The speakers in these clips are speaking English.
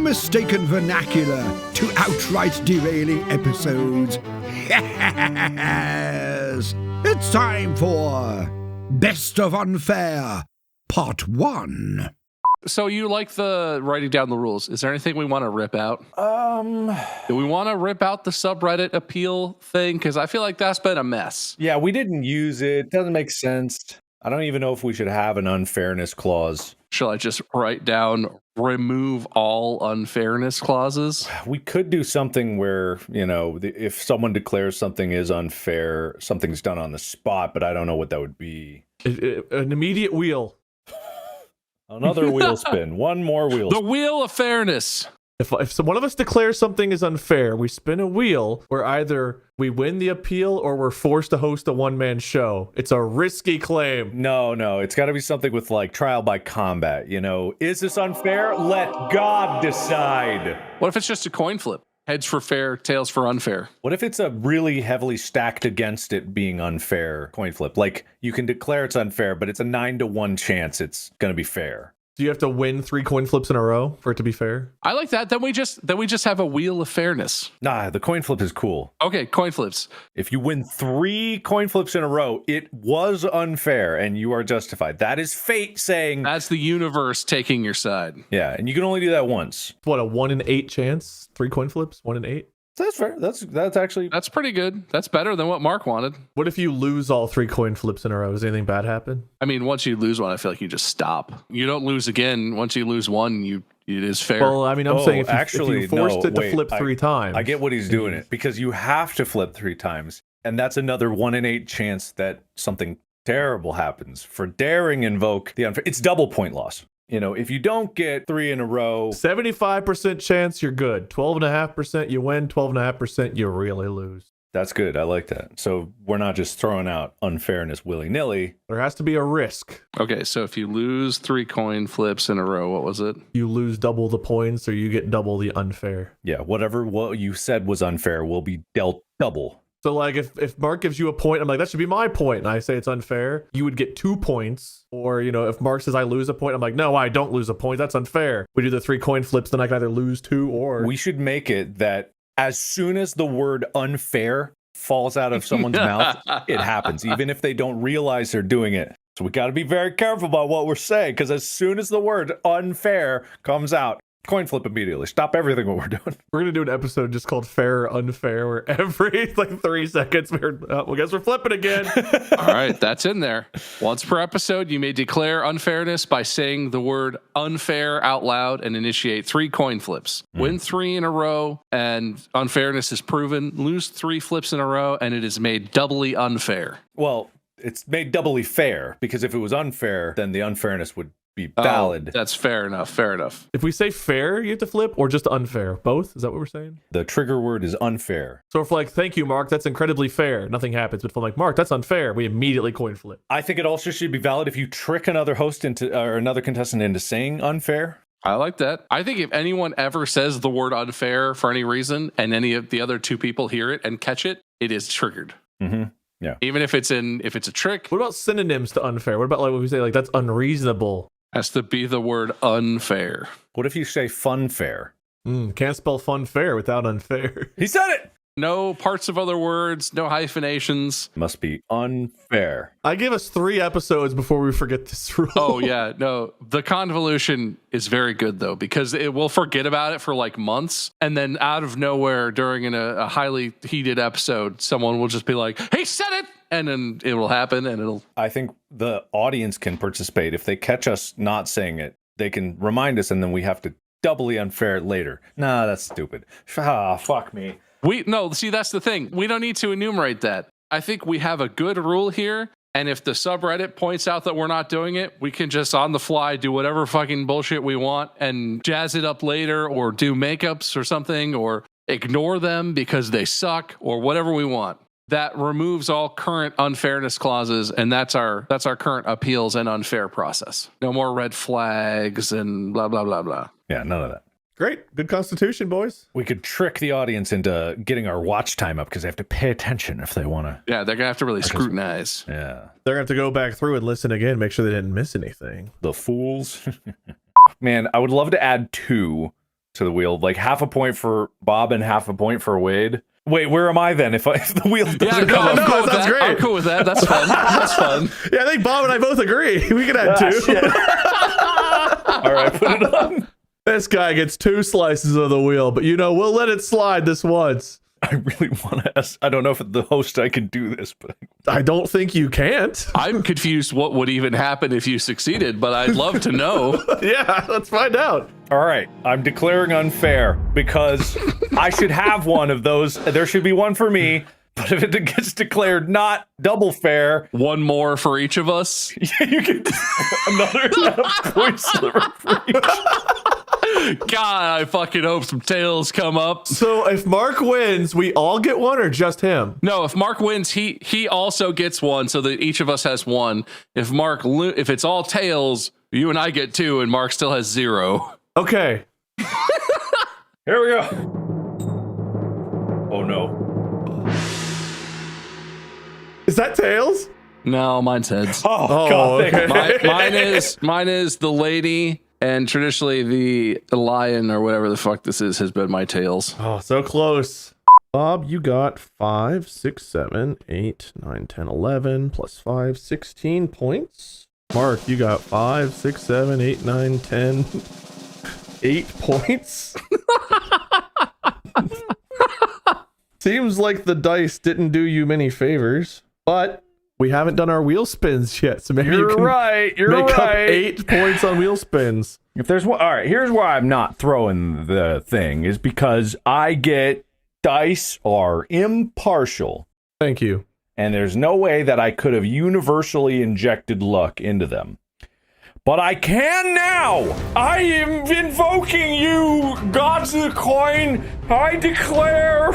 from mistaken vernacular to outright derailing episodes. Yes! It's time for Best of Unfair, Part 1. So you like the writing down the rules. Is there anything we want to rip out? Do we want to rip out the subreddit appeal thing? Because I feel like that's been a mess. Yeah, we didn't use it. Doesn't make sense. I don't even know if we should have an unfairness clause. Shall I just write down, remove all unfairness clauses? We could do something where, if someone declares something is unfair, something's done on the spot, but I don't know what that would be. An immediate wheel. Another wheel spin. One more wheel spin. The wheel of fairness. If one of us declares something is unfair, we spin a wheel where either we win the appeal or we're forced to host a one-man show. It's a risky claim. No, it's got to be something with like trial by combat. Is this unfair? Let God decide. What if it's just a coin flip? Heads for fair, tails for unfair. What if it's a really heavily stacked against it being unfair coin flip? Like you can declare it's unfair, but it's a 9-to-1 chance it's going to be fair. Do you have to win 3 coin flips in a row for it to be fair? I like that. Then we just have a wheel of fairness. Nah, the coin flip is cool. Okay, coin flips. If you win 3 coin flips in a row, it was unfair and you are justified. That is fate saying... That's the universe taking your side. Yeah, and you can only do that once. What, a 1 in 8 chance? 3 coin flips? 1 in 8? That's fair. That's actually... That's pretty good. That's better than what Mark wanted. What if you lose all 3 coin flips in a row? Does anything bad happen? I mean, once you lose one, I feel like you just stop. You don't lose again. Once you lose one, it is fair. Well, I mean, I'm saying if you forced it to flip 3 times. I get what he's doing it, because you have to flip 3 times. And that's another 1 in 8 chance that something terrible happens. For daring invoke the unfair, it's double point loss. If you don't get 3 in a row... 75% chance you're good. 12.5% you win, 12.5% you really lose. That's good. I like that. So we're not just throwing out unfairness willy-nilly. There has to be a risk. Okay, so if you lose 3 coin flips in a row, what was it? You lose double the points or you get double the unfair. Yeah, whatever what you said was unfair will be dealt double. So, like, if Mark gives you a point, I'm like, that should be my point, and I say it's unfair, you would get 2 points. Or, if Mark says I lose a point, I'm like, no, I don't lose a point. That's unfair. We do the 3 coin flips, then I can either lose 2 or... We should make it that as soon as the word unfair falls out of someone's mouth, it happens, even if they don't realize they're doing it. So we got to be very careful about what we're saying, because as soon as the word unfair comes out, coin flip immediately. Stop everything what we're doing. We're going to do an episode just called Fair or Unfair, where every 3 seconds, I guess we're flipping again. All right, that's in there. Once per episode, you may declare unfairness by saying the word unfair out loud and initiate 3 coin flips. Win 3 in a row and unfairness is proven. Lose 3 flips in a row and it is made doubly unfair. Well, it's made doubly fair, because if it was unfair, then the unfairness would be valid. That's fair enough. If we say fair, you have to flip, or just unfair? Both? Is that what we're saying? The trigger word is unfair. So if thank you, Mark, that's incredibly fair, nothing happens. But if I'm like, Mark, that's unfair, we immediately coin flip. I think it also should be valid if you trick another host or another contestant into saying unfair. I like that. I think if anyone ever says the word unfair for any reason and any of the other 2 people hear it and catch it, it is triggered. Mm-hmm. Yeah. Even if it's a trick. What about synonyms to unfair? What about when we say that's unreasonable? Has to be the word unfair. What if you say fun fair? Can't spell fun fair without unfair. He said it! No parts of other words, no hyphenations. Must be unfair. I give us 3 episodes before we forget this rule. Oh, yeah. No, the convolution is very good, though, because we'll forget about it for months. And then out of nowhere during a highly heated episode, someone will just be like, he said it! And then it will happen and it'll... I think the audience can participate. If they catch us not saying it, they can remind us and then we have to doubly unfair it later. Nah, that's stupid. Fuck me. See, that's the thing. We don't need to enumerate that. I think we have a good rule here. And if the subreddit points out that we're not doing it, we can just on the fly do whatever fucking bullshit we want and jazz it up later or do makeups or something or ignore them because they suck or whatever we want. That removes all current unfairness clauses, and that's our current appeals and unfair process. No more red flags and blah, blah, blah, blah. Yeah, none of that. Great. Good constitution, boys. We could trick the audience into getting our watch time up because they have to pay attention if they want to. Yeah, they're going to have to really scrutinize. Yeah. They're going to have to go back through and listen again, make sure they didn't miss anything. The fools. Man, I would love to add 2 to the wheel. Like half a point for Bob and half a point for Wade. Wait, where am I then? If the wheel doesn't no, come I'm up? cool with that's that. great. I'm cool with that. That's fun. That's fun. Yeah, I think Bob and I both agree. We can add 2. All right, put it on. This guy gets 2 slices of the wheel, but we'll let it slide this once. I really want to ask. I don't know if the host I can do this, but I don't think you can't. I'm confused what would even happen if you succeeded, but I'd love to know. Yeah, let's find out. all right. I'm declaring unfair because I should have one of those. There should be one for me. But if it gets declared not double fair, One more for each of us. you get another point sliver for each. God, I fucking hope some tails come up. So if Mark wins, we all get one or just him? No, if Mark wins, he also gets one, so that each of us has one. If if it's all tails, you and I get 2, and Mark still has 0. Okay. Here we go. Oh no. Is that tails? No, mine's heads. Oh, God. okay. Mine is the lady, and traditionally the lion or whatever the fuck this is has been my tails. Oh, so close. Bob, you got 5, 6, 7, 8, 9, 10, 11, plus 5, 16 points. Mark, you got 5, 6, 7, 8, 9, 10, 8 points. Seems like the dice didn't do you many favors, but we haven't done our wheel spins yet, so maybe you can make up 8 points on wheel spins. If there's one, all right, here's why I'm not throwing the thing is because I get dice are impartial. Thank you. And there's no way that I could have universally injected luck into them. But I can now! I am invoking you, gods of the coin! I declare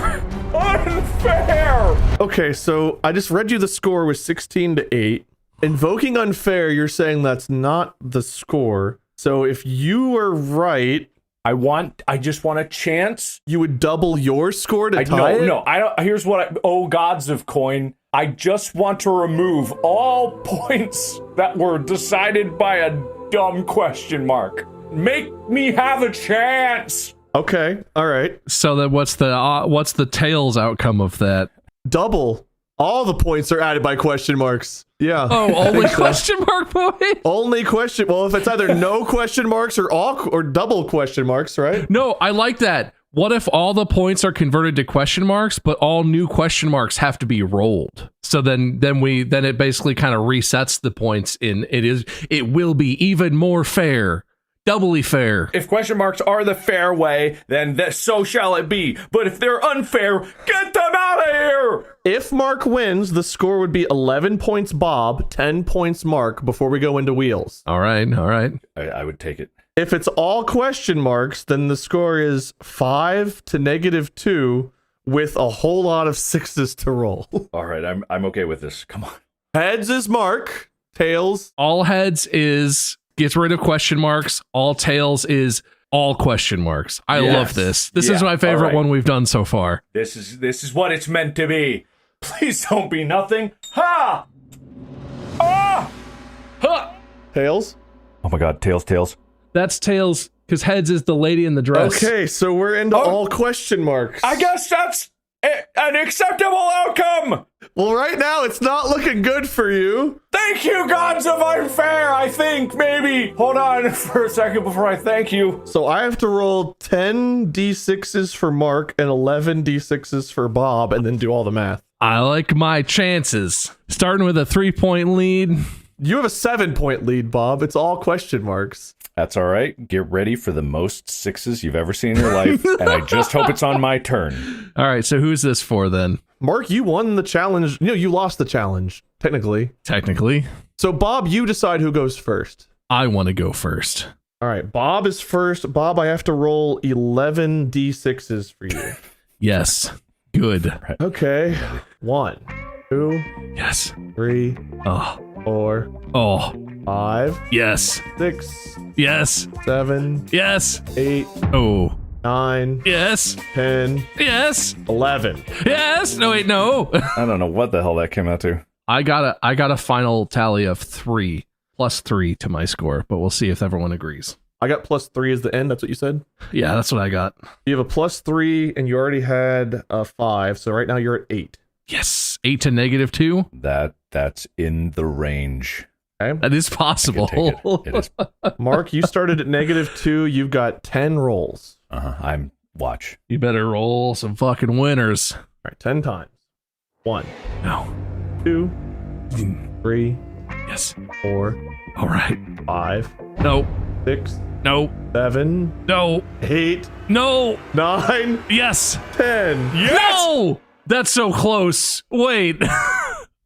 unfair! Okay, so I just read you the score was 16-8. Invoking unfair, you're saying that's not the score. So if you were right, I just want a chance. you would double your score to tie it? No, I don't. Here's what oh, gods of coin. I just want to remove all points that were decided by a dumb question mark. Make me have a chance. Okay, all right. So then what's the tails outcome of that? Double. All the points are added by question marks. Yeah. Oh, only question mark point? Only question. Well, if it's either no question marks or double question marks, right? No, I like that. What if all the points are converted to question marks, but all new question marks have to be rolled? So then it basically kind of resets the points it will be even more fair. Doubly fair. If question marks are the fair way, then so shall it be. But if they're unfair, get them out of here! If Mark wins, the score would be 11 points Bob, 10 points Mark before we go into wheels. All right. I would take it. If it's all question marks, then the score is 5 to -2 with a whole lot of 6s to roll. All right, I'm okay with this. Come on. Heads is Mark. Tails. All heads is gets rid of question marks. All tails is all question marks. I love this. This is my favorite one we've done so far. This is what it's meant to be. Please don't be nothing. Ha! Ah! Ha! Tails. Oh my God, tails. That's tails, because heads is the lady in the dress. Okay, so we're into all question marks. I guess that's an acceptable outcome. Well, right now it's not looking good for you. Thank you, gods of unfair. I think maybe. Hold on for a second before I thank you. So I have to roll 10 d6s for Mark and 11 d6s for Bob, and then do all the math. I like my chances. Starting with a 3-point lead. You have a 7-point lead, Bob. It's all question marks. That's all right. Get ready for the most 6s you've ever seen in your life, and I just hope it's on my turn. All right, so who's this for then? Mark, you won the challenge. No, you lost the challenge, technically. So, Bob, you decide who goes first. I want to go first. All right, Bob is first. Bob, I have to roll 11 d6s for you. Yes. Good. Right. Okay. 1, 2, Yes. 3, Oh. 4, Oh. 5, Yes. 6, Yes. 7, Yes. 8, Oh. 9, Yes. 10, Yes. 11. Yes. No, wait, no. I don't know what the hell that came out to. I got a final tally of 3 plus 3 to my score, but we'll see if everyone agrees. I got +3 as the end. That's what you said? Yeah, that's what I got. You have a +3, and you already had a 5. So right now you're at 8. Yes, 8 to -2. That's in the range. Okay. That is possible. It is. Mark, you started at -2. You've got 10 rolls. Watch. You better roll some fucking winners. All right, 10 times. 1, No. 2, 3, Yes. 4, All right. 5, No. 6, No. 7, No. 8, No. 9, Yes. 10. No. That's so close. Wait.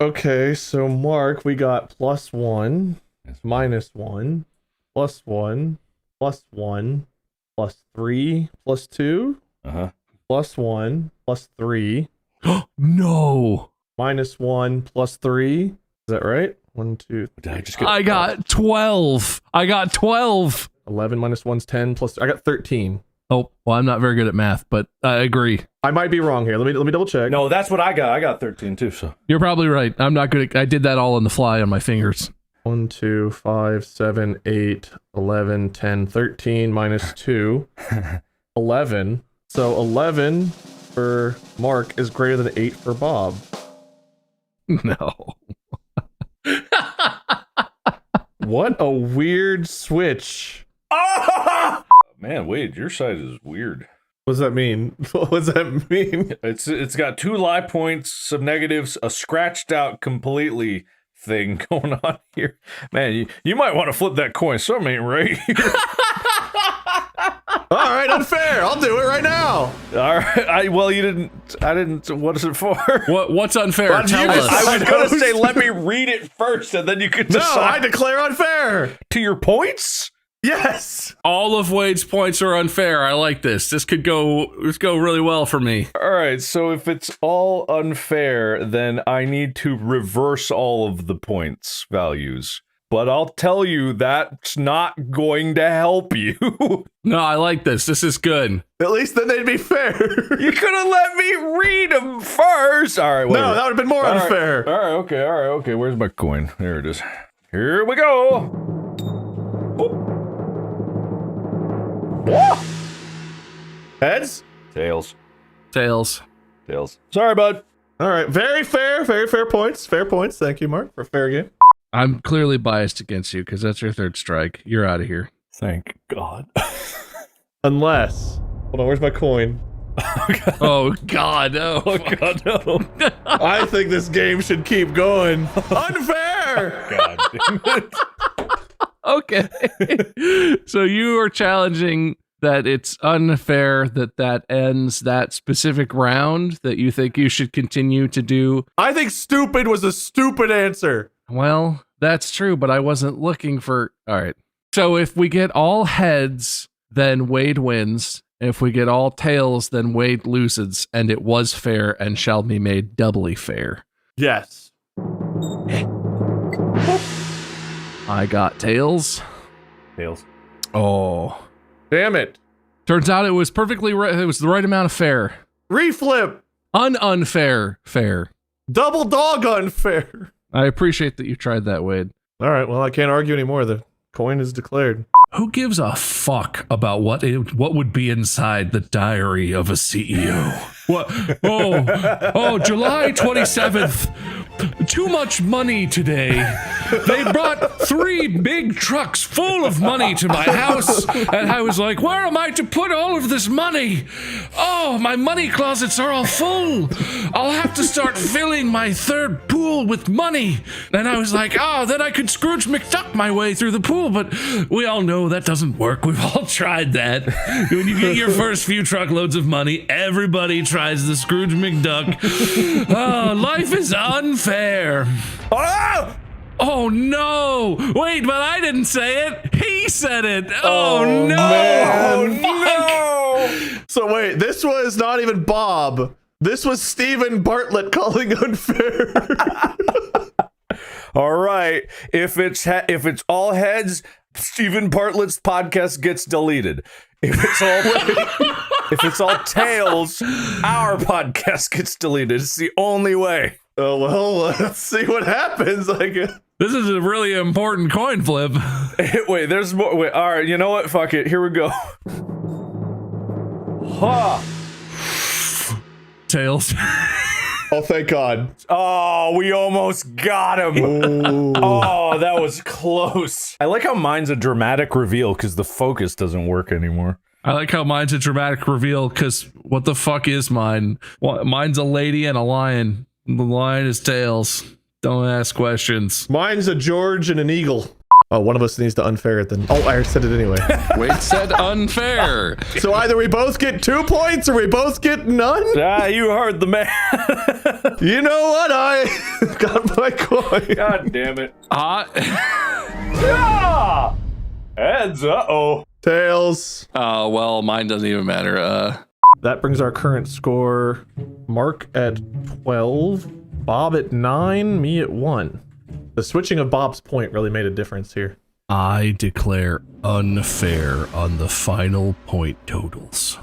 Okay, so Mark, we got +1, -1, +1, +1, +3, +2, +1, +3, No. -1, +3. Is that right? 1, 2, 3. I got 12. 11 minus 1's 10 plus. I got 13. Oh, well, I'm not very good at math, but I agree. I might be wrong here. Let me double check. No, that's what I got. I got 13 too. So You're probably right. I'm not good at, I did that all on the fly on my fingers. 1, 2, 5, 7, 8, 11, 10, 13 minus 2, 11. So 11 for Mark is greater than 8 for Bob. No. what? What a weird switch. Man, Wade, your side is weird. What does that mean? What does that mean? It's got 2 lie points, some negatives, a scratched out completely thing going on here. Man, you might want to flip that coin. Something ain't right. All right, unfair. I'll do it right now. All right. I didn't. What is it for? What's unfair? Why Tell don't you us. just- I was going to say, let me read it first, and then you could No, decide. I declare unfair. To your points? Yes. All of Wade's points are unfair. I like this. This could go really well for me. All right, so if it's all unfair, then I need to reverse all of the points values. But I'll tell you, that's not going to help you. No, I like this. This is good. At least then they'd be fair. You could have let me read them first. All right, whatever. No, that would have been more unfair. All right, okay. Where's my coin? There it is. Here we go. Whoa. Heads? Tails. Tails. Sorry, bud. All right, very fair points. Fair points. Thank you, Mark, for a fair game. I'm clearly biased against you because that's your third strike. You're out of here. Thank God. Unless, hold on, where's my coin? Oh God! Oh God, no. I think this game should keep going. Unfair. God damn it. Okay. So you are challenging that it's unfair that ends that specific round, that you think you should continue to do. I think stupid was a stupid answer. Well, that's true, but I wasn't looking for. All right. So if we get all heads, then Wade wins. If we get all tails, then Wade loses, and it was fair and shall be made doubly fair. Yes. I got tails. Tails. Oh. Damn it. Turns out it was perfectly right. It was the right amount of fair. Reflip. Unfair. Fair. Double dog unfair. I appreciate that you tried that, Wade. All right, well, I can't argue anymore. The coin is declared. Who gives a fuck about what would be inside the diary of a CEO? What? Oh, July 27th. Too much money today. They brought 3 big trucks full of money to my house, and I was like, where am I to put all of this money? Oh, my money closets are all full. I'll have to start filling my third pool with money. And I was like, then I could Scrooge McDuck my way through the pool, but we all know that doesn't work. We've all tried that. When you get your first few truckloads of money, everybody tries the Scrooge McDuck. Oh, life is unfair. Oh no! Wait, but I didn't say it. He said it. Oh no! Man. Fuck. So wait, this was not even Bob. This was Stephen Bartlett calling unfair. All right. If it's all heads, Stephen Bartlett's podcast gets deleted. If it's all tails, our podcast gets deleted. It's the only way. Oh, well, let's see what happens. This is a really important coin flip. Wait, there's more. Wait, all right, you know what? Fuck it. Here we go. Ha! Tails. Oh, thank God. Oh, we almost got him. Ooh. Oh, that was close. I like how mine's a dramatic reveal because the focus doesn't work anymore. I like how mine's a dramatic reveal because what the fuck is mine? Mine's a lady and a lion. The lion is Tails. Don't ask questions. Mine's a George and an eagle. Oh, one of us needs to unfair it then. Oh, I said it anyway. Wait said unfair. So either we both get 2 points or we both get none? Ah, you heard the man. You know what? I got my coin. God damn it. Ah. Heads, uh-oh. Tails. Oh, well, mine doesn't even matter. That brings our current score. Mark at 12, Bob at 9, me at 1. The switching of Bob's point really made a difference here. I declare unfair on the final point totals.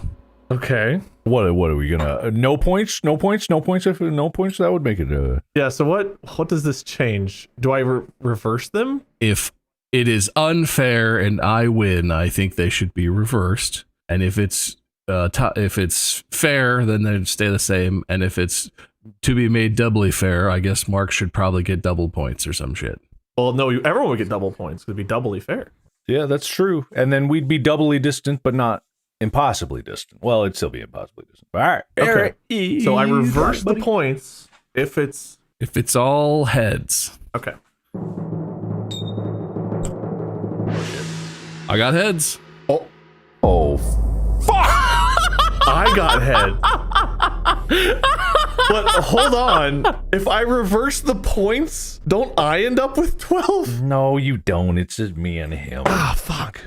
Okay. What are we gonna? No points? No points? No points? If no points, that would make it. Yeah. So what does this change? Do I reverse them? If it is unfair and I win, I think they should be reversed. And if it's fair, then they stay the same. And if it's to be made doubly fair, I guess Mark should probably get double points or some shit. Well, no, everyone would get double points. It'd be doubly fair. Yeah, that's true. And then we'd be doubly distant, but not impossibly distant. Well, it'd still be impossibly distant. All right. Okay. So I reverse the points if it's all heads. okay. I got heads. Oh, I got head. But hold on. If I reverse the points, don't I end up with 12? no, you don't. It's just me and him. Ah, fuck.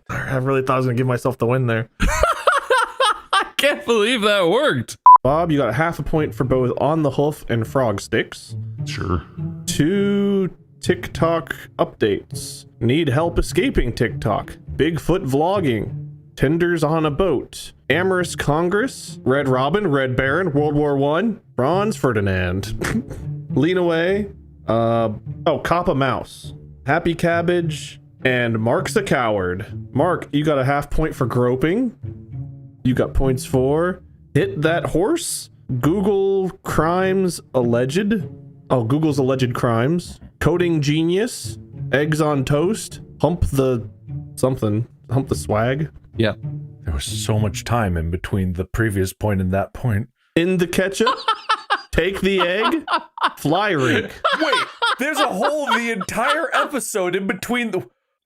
I really thought I was going to give myself the win there. I can't believe that worked. Bob, you got half a point for both On the Hoof and Frog Sticks. Sure. 2 TikTok updates. Need help escaping TikTok. Bigfoot vlogging. Tenders on a boat. Amorous Congress. Red Robin. Red Baron. World War I. Franz Ferdinand. Lean Away. Cop a Mouse. Happy Cabbage. And Mark's a Coward. Mark, you got a half point for groping. You got points for Hit That Horse. Google Crimes Alleged. Oh, Google's Alleged Crimes. Coding Genius. Eggs on Toast. Hump the something. Hump the Swag. Yeah. There was so much time in between the previous point and that point. In the Ketchup. Take the Egg. Fly Rink. Wait, there's the entire episode in between the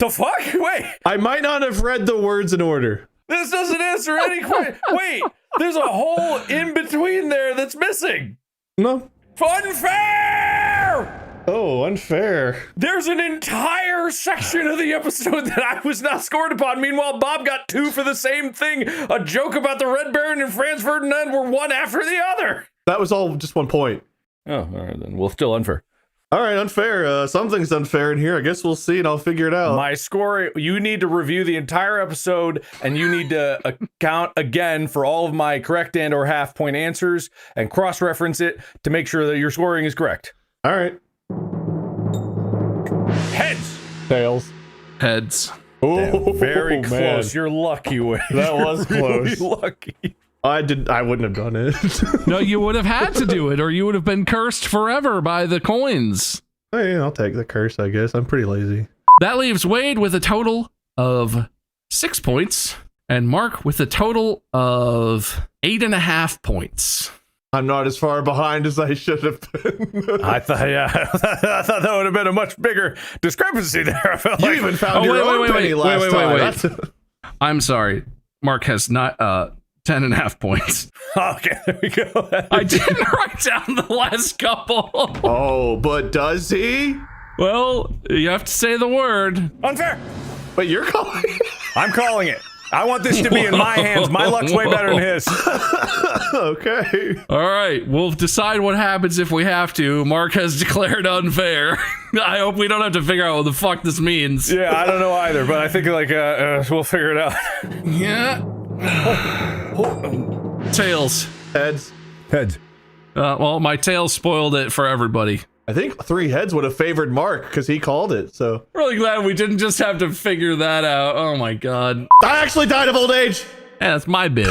fuck? Wait, I might not have read the words in order. this doesn't answer any question. Wait, there's a whole in between there that's missing. No. Unfair! Oh, unfair. There's an entire section of the episode that I was not scored upon. Meanwhile, Bob got 2 for the same thing. A joke about the Red Baron and Franz Ferdinand were one after the other. That was all just 1 point. Oh, all right then. Well, still unfair. All right, unfair. Something's unfair in here. I guess we'll see and I'll figure it out. My score, you need to review the entire episode and you need to account again for all of my correct and or half point answers and cross-reference it to make sure that your scoring is correct. All right. Heads. Tails. Heads. Oh, Very man. close. You're lucky. Wade. That was You're really close. lucky. I wouldn't have done it. No, you would have had to do it or you would have been cursed forever by the coins. Hey, I'll take the curse, I guess. I'm pretty lazy. That leaves Wade with a total of 6 points and Mark with a total of 8.5 points. I'm not as far behind as I should have been. I thought that would have been a much bigger discrepancy there. I felt You like even found your own penny last time. That's- I'm sorry. Mark has not 10.5 points. okay, there we go. I didn't write down the last couple. Oh, but does he? Well, you have to say the word. Unfair. But you're calling. I'm calling it. I want this to be in my hands. My luck's way better than his. Okay. All right, we'll decide what happens if we have to. Mark has declared unfair. I hope we don't have to figure out what the fuck this means. Yeah, I don't know either, but I think we'll figure it out. Yeah. Tails. Heads. Heads. Well, my tail spoiled it for everybody. I think 3 heads would have favored Mark because he called it. So Really glad we didn't just have to figure that out. Oh my god. I actually died of old age. Yeah, that's my bid.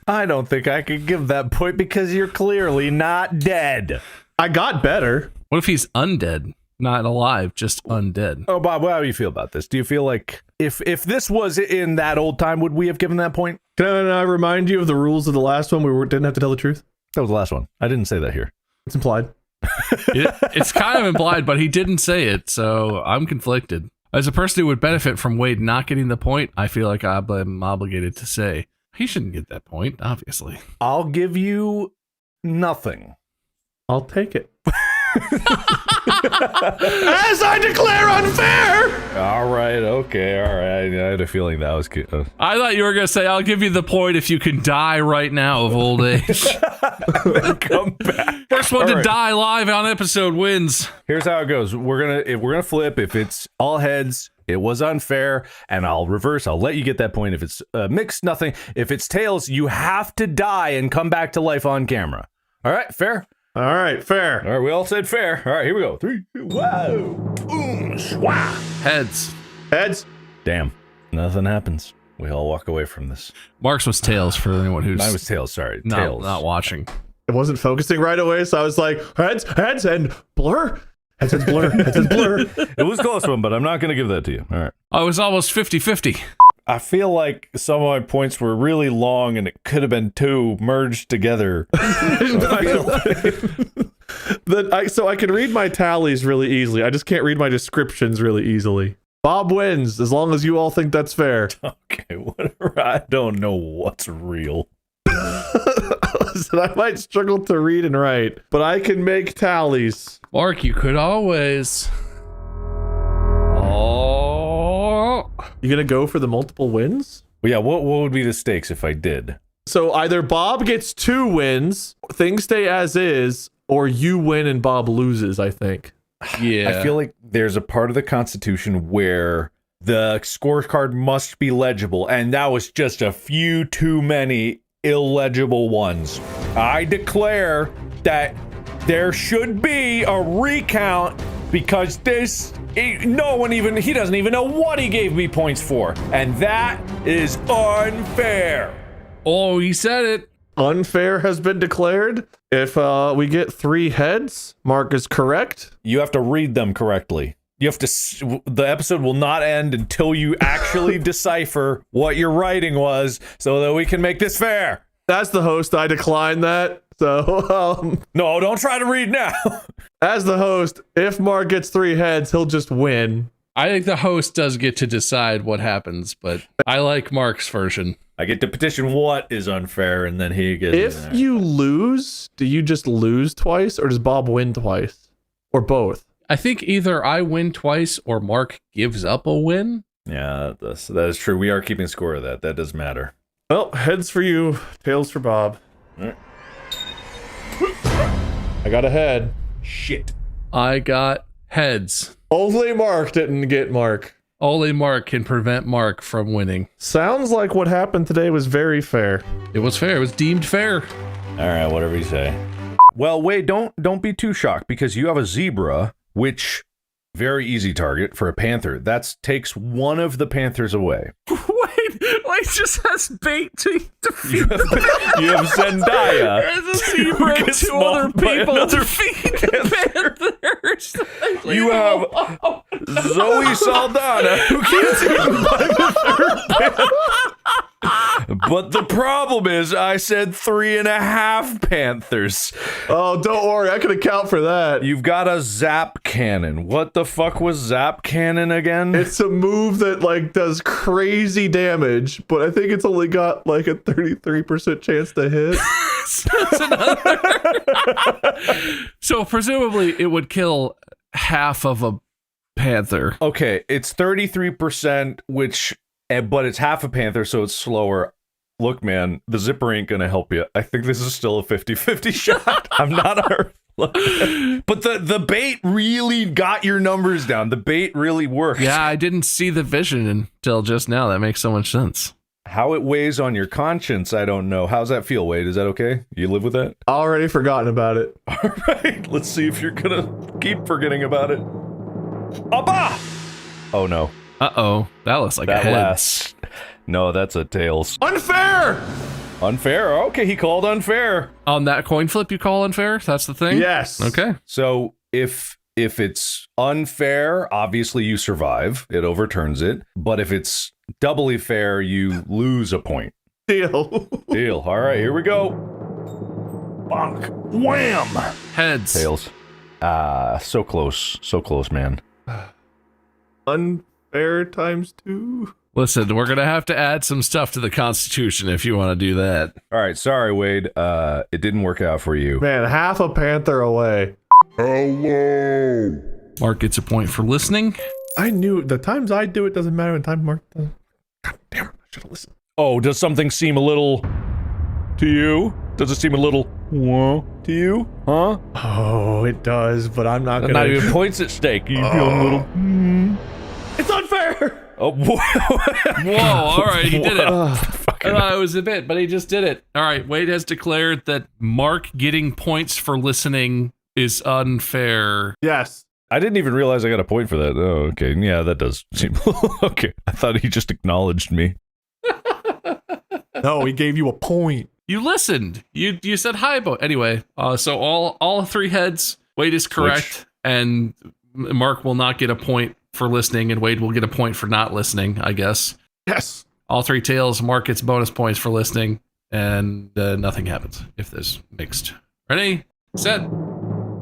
I don't think I could give that point because you're clearly not dead. I got better. What if he's undead? Not alive, just undead. Oh, Bob, how do you feel about this? Do you feel like if this was in that old time, would we have given that point? Can I remind you of the rules of the last one? Didn't have to tell the truth. That was the last one. I didn't say that here. It's implied. It's kind of implied, but he didn't say it, so I'm conflicted. As a person who would benefit from Wade not getting the point, I feel like I'm obligated to say he shouldn't get that point, obviously. I'll give you nothing. I'll take it. As I declare unfair! All right, okay, all right. I had a feeling that was good. I thought you were going to say, I'll give you the point if you can die right now of old age. Come back. First one to die live on episode wins. Here's how it goes. We're gonna flip. If it's all heads, it was unfair, and I'll reverse. I'll let you get that point. If it's mixed, nothing. If it's tails, you have to die and come back to life on camera. All right, fair? All right, fair. All right, we all said fair. All right, here we go. 3, 2, whoa. Boom, swah. Heads. Heads. Damn, nothing happens. We all walk away from this. Mark's was tails for anyone who's Mine was tails, sorry. Tails. not watching. It wasn't focusing right away, so I was like, heads, and blur. Heads and blur. Heads and blur. It was a close one, but I'm not going to give that to you. All right. I was almost 50-50. I feel like some of my points were really long and it could have been 2 merged together. So I can read my tallies really easily. I just can't read my descriptions really easily. Bob wins, as long as you all think that's fair. Okay, whatever. I don't know what's real. Listen, I might struggle to read and write, but I can make tallies. Mark, you could always. Oh. You gonna go for the multiple wins? Well, yeah, what would be the stakes if I did? So either Bob gets 2 wins, things stay as is, or you win and Bob loses, I think. Yeah. I feel like there's a part of the Constitution where the scorecard must be legible, and that was just a few too many illegible ones. I declare that there should be a recount because he doesn't even know what he gave me points for, and that is unfair. Oh, he said it. Unfair has been declared. If we get 3 heads, Mark is correct. You have to read them correctly. You have to. The episode will not end until you actually decipher what your writing was, so that we can make this fair. As the host, I decline that. So, No, don't try to read now. as the host, if Mark gets 3 heads, he'll just win. I think the host does get to decide what happens, but I like Mark's version. I get to petition what is unfair, and then he gets. If you lose, do you just lose twice, or does Bob win twice, or both? I think either I win twice or Mark gives up a win. Yeah, that is true. We are keeping score of that. That does matter. Well, heads for you, tails for Bob. All right. I got a head. Shit. I got heads. Only Mark didn't get Mark. Only Mark can prevent Mark from winning. Sounds like what happened today was very fair. It was fair. It was deemed fair. All right, whatever you say. Well, wait, don't be too shocked because you have a zebra, which very easy target for a panther. That takes one of the panthers away. Wait, just has bait to defeat. You have Zendaya. There's a zebra and 2 other people to defeat the panthers. You have Zoe Saldana, who can't even buy the third panther. But the problem is, I said 3.5 panthers. Oh, don't worry, I can account for that. You've got a zap cannon. What the fuck was zap cannon again? It's a move that like does crazy damage, but I think it's only got like a 33% chance to hit. So presumably it would kill half of a panther. Okay, it's 33%, but it's half a panther, so it's slower. Look, man, the zipper ain't gonna help you. I think this is still a 50-50 shot. I'm not a... But the bait really got your numbers down. The bait really worked. Yeah, I didn't see the vision until just now. That makes so much sense. How it weighs on your conscience, I don't know. How's that feel, Wade? Is that okay? You live with that? Already forgotten about it. All right, let's see if you're gonna keep forgetting about it. Abba! Oh no. Uh-oh. That looks like That a head. last. No, that's a tails. Unfair! Unfair. Okay, he called unfair. On that coin flip, you call unfair? That's the thing? Yes. Okay. So if it's unfair, obviously you survive. It overturns it. But if it's doubly fair, you lose a point. Deal. Deal. All right, here we go. Bonk. Wham! Heads. Tails. So close, man. Unfair times 2. Listen, we're going to have to add some stuff to the Constitution if you want to do that. All right, sorry, Wade. It didn't work out for you. Man, half a panther away. Hello. Mark gets a point for listening. I knew the times I do it doesn't matter when time Mark doesn't. God damn it, I should have listened. Oh, does something seem a little to you? Does it seem a little to you? Huh? Oh, it does, but I'm not gonna. Not even points at stake. You feel a little. It's unfair. Oh, Whoa, all right, he did it. I Fucking thought it was a bit, but he just did it. All right, Wade has declared that Mark getting points for listening is unfair. Yes. I didn't even realize I got a point for that. Oh, okay. Yeah, that does seem okay. I thought he just acknowledged me. No, he gave you a point. You listened. You said hi, but anyway. So all 3 heads. Wade is correct, and Mark will not get a point for listening, and Wade will get a point for not listening, I guess. Yes. All 3 tails. Mark gets bonus points for listening, and nothing happens if this mixed. Ready, set.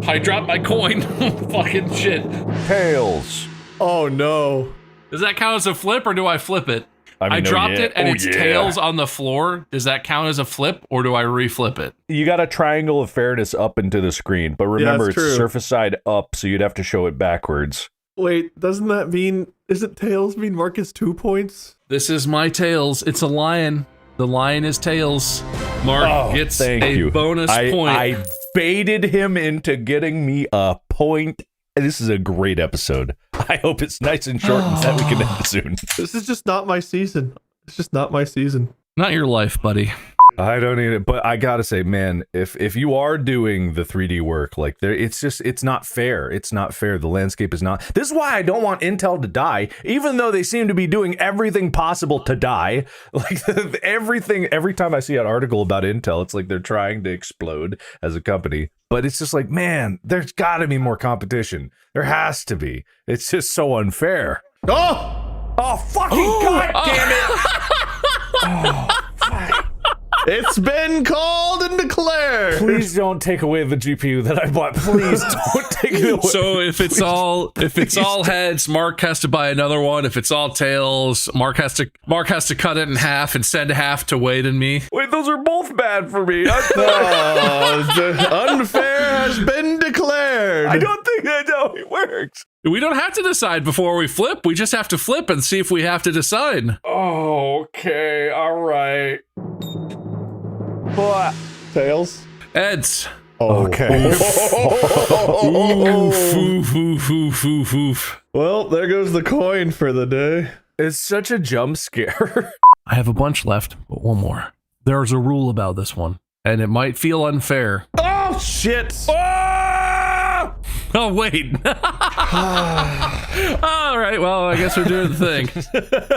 I dropped my coin. Fucking shit. Tails. Oh no. Does that count as a flip, or do I flip it? I mean, dropped it, and Oh, it's yeah. tails on the floor. Does that count as a flip, or do I reflip it? You got a triangle of fairness up into the screen, but remember that's it's true. surface side up, so you'd have to show it backwards. Wait, doesn't that mean? Isn't tails mean Mark gets 2 points? This is my tails. It's a lion. The lion is tails. Mark gets thank a you. bonus point. I baited him into getting me a point. This is a great episode. I hope it's nice and short and that we can end it soon. This is just not my season. It's just not my season. Not your life, buddy. I don't need it, but I gotta say, man, if you are doing the 3D work, like it's not fair. It's not fair. The landscape is not. This is why I don't want Intel to die, even though they seem to be doing everything possible to die. Like everything. Every time I see an article about Intel, it's like they're trying to explode as a company. But it's just like, man, there's got to be more competition. There has to be. It's just so unfair. Oh, fucking god damn it! It's been called and declared. Please don't take away the GPU that I bought. Please don't take it away. So if it's all heads, Mark has to buy another one. If it's all tails, Mark has to cut it in half and send half to Wade and me. Wait, those are both bad for me. Unfair has been declared. I don't think that's how it works. We don't have to decide before we flip. We just have to flip and see if we have to decide. Oh, okay. All right. What? Tails. Heads. Okay. Oof. Well, there goes the coin for the day. It's such a jump scare. I have a bunch left, but one more. There's a rule about this one, and it might feel unfair. Oh shit! Oh, wait. All right, well, I guess we're doing the thing.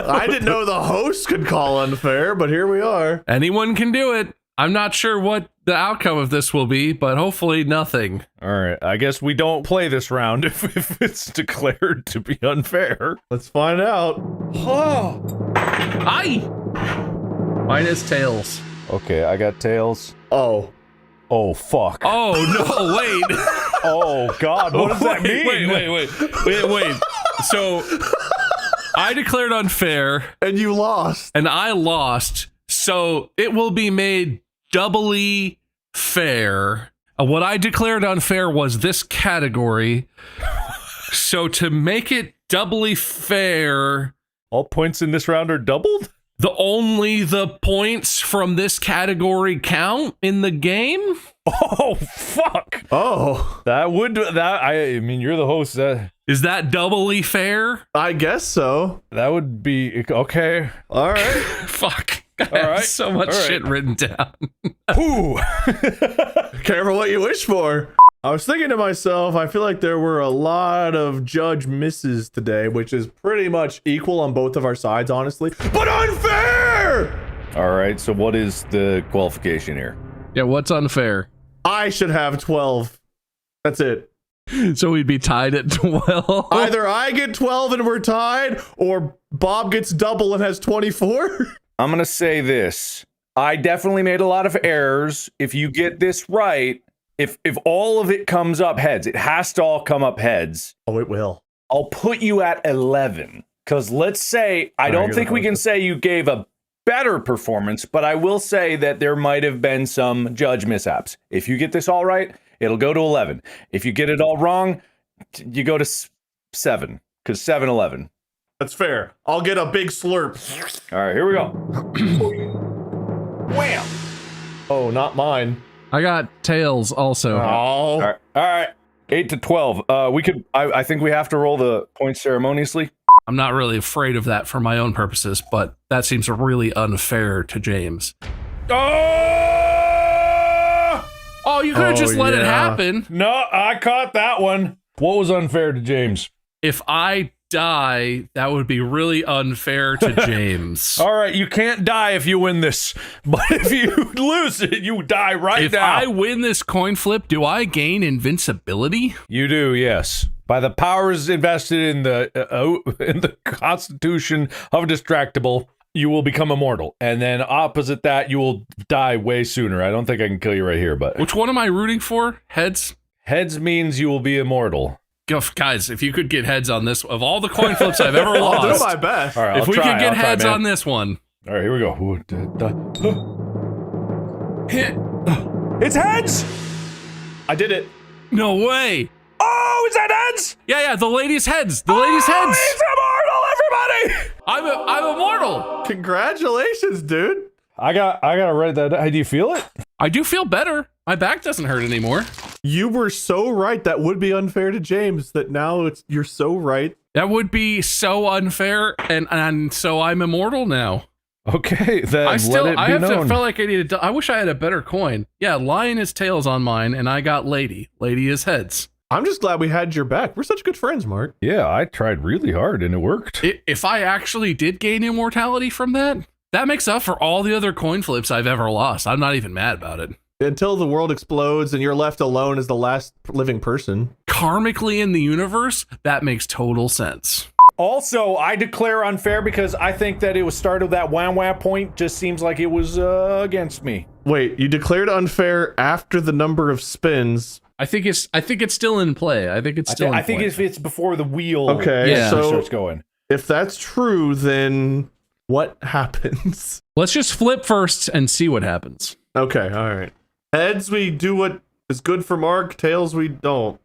I didn't know the host could call unfair, but here we are. Anyone can do it. I'm not sure what the outcome of this will be, but hopefully nothing. All right. I guess we don't play this round if it's declared to be unfair. Let's find out. Oh. Aye. Mine is tails. Okay, I got tails. Oh. Oh, fuck. Oh, no, wait. Oh, God. What does that mean? Wait. So I declared unfair. And you lost. And I lost. So it will be made doubly fair. What I declared unfair was this category. So to make it doubly fair, all points in this round are doubled? Only the points from this category count in the game? Oh, fuck. Oh. I mean, you're the host. Is that doubly fair? I guess so. That would be okay. All right. Fuck. All right. So much shit written down. Ooh. Careful what you wish for. I was thinking to myself, I feel like there were a lot of judge misses today, which is pretty much equal on both of our sides, honestly, but unfair! All right, so what is the qualification here? Yeah, what's unfair? I should have 12. That's it. So we'd be tied at 12. Either I get 12 and we're tied, or Bob gets double and has 24. I'm going to say this. I definitely made a lot of errors. If you get this right, if all of it comes up heads, it has to all come up heads. Oh, it will. I'll put you at 11. Because let's say, I don't think we can say you gave a better performance, but I will say that there might have been some judge mishaps. If you get this all right, it'll go to 11. If you get it all wrong, you go to 7. Because 7, 11. That's fair. I'll get a big slurp. All right, here we go. Wham! Oh, not mine. I got tails also. All right. 8 to 12. I think we have to roll the points ceremoniously. I'm not really afraid of that for my own purposes, but that seems really unfair to James. Oh, you could have just let it happen. No, I caught that one. What was unfair to James? If I die, that would be really unfair to James. All right, you can't die if you win this, but if you lose it, you die right if now. I win this coin flip, do I gain invincibility? You do, yes. By the powers invested in the Constitution of Distractible, you will become immortal, and then opposite that, you will die way sooner. I don't think I can kill you right here, but Which one am I rooting for? Heads? Heads means you will be immortal. Guys, if you could get heads on this, of all the coin flips I've ever I'll do lost, my best. All right, if we could get heads on this one. All right, here we go. It's heads! I did it. No way. Oh, is that heads? Yeah, the lady's heads. The lady's heads. He's immortal, everybody! I'm immortal. Congratulations, dude. I gotta write that down. How do you feel it? I do feel better. My back doesn't hurt anymore. You were so right. That would be unfair to James. That now you're so right. That would be so unfair, and so I'm immortal now. Okay, then I let it be known. felt like I needed to. I wish I had a better coin. Yeah, lion is tails on mine, and I got lady. Lady is heads. I'm just glad we had your back. We're such good friends, Mark. Yeah, I tried really hard and it worked. If I actually did gain immortality from that, that makes up for all the other coin flips I've ever lost. I'm not even mad about it. Until the world explodes and you're left alone as the last living person. Karmically in the universe, that makes total sense. Also, I declare unfair because I think that it was start of that wham wham point just seems like it was against me. Wait, you declared unfair after the number of spins. I think it's still in play. I think if it's before the wheel okay, so starts going. If that's true, then what happens? Let's just flip first and see what happens. Okay, all right. Heads, we do what is good for Mark. Tails, we don't.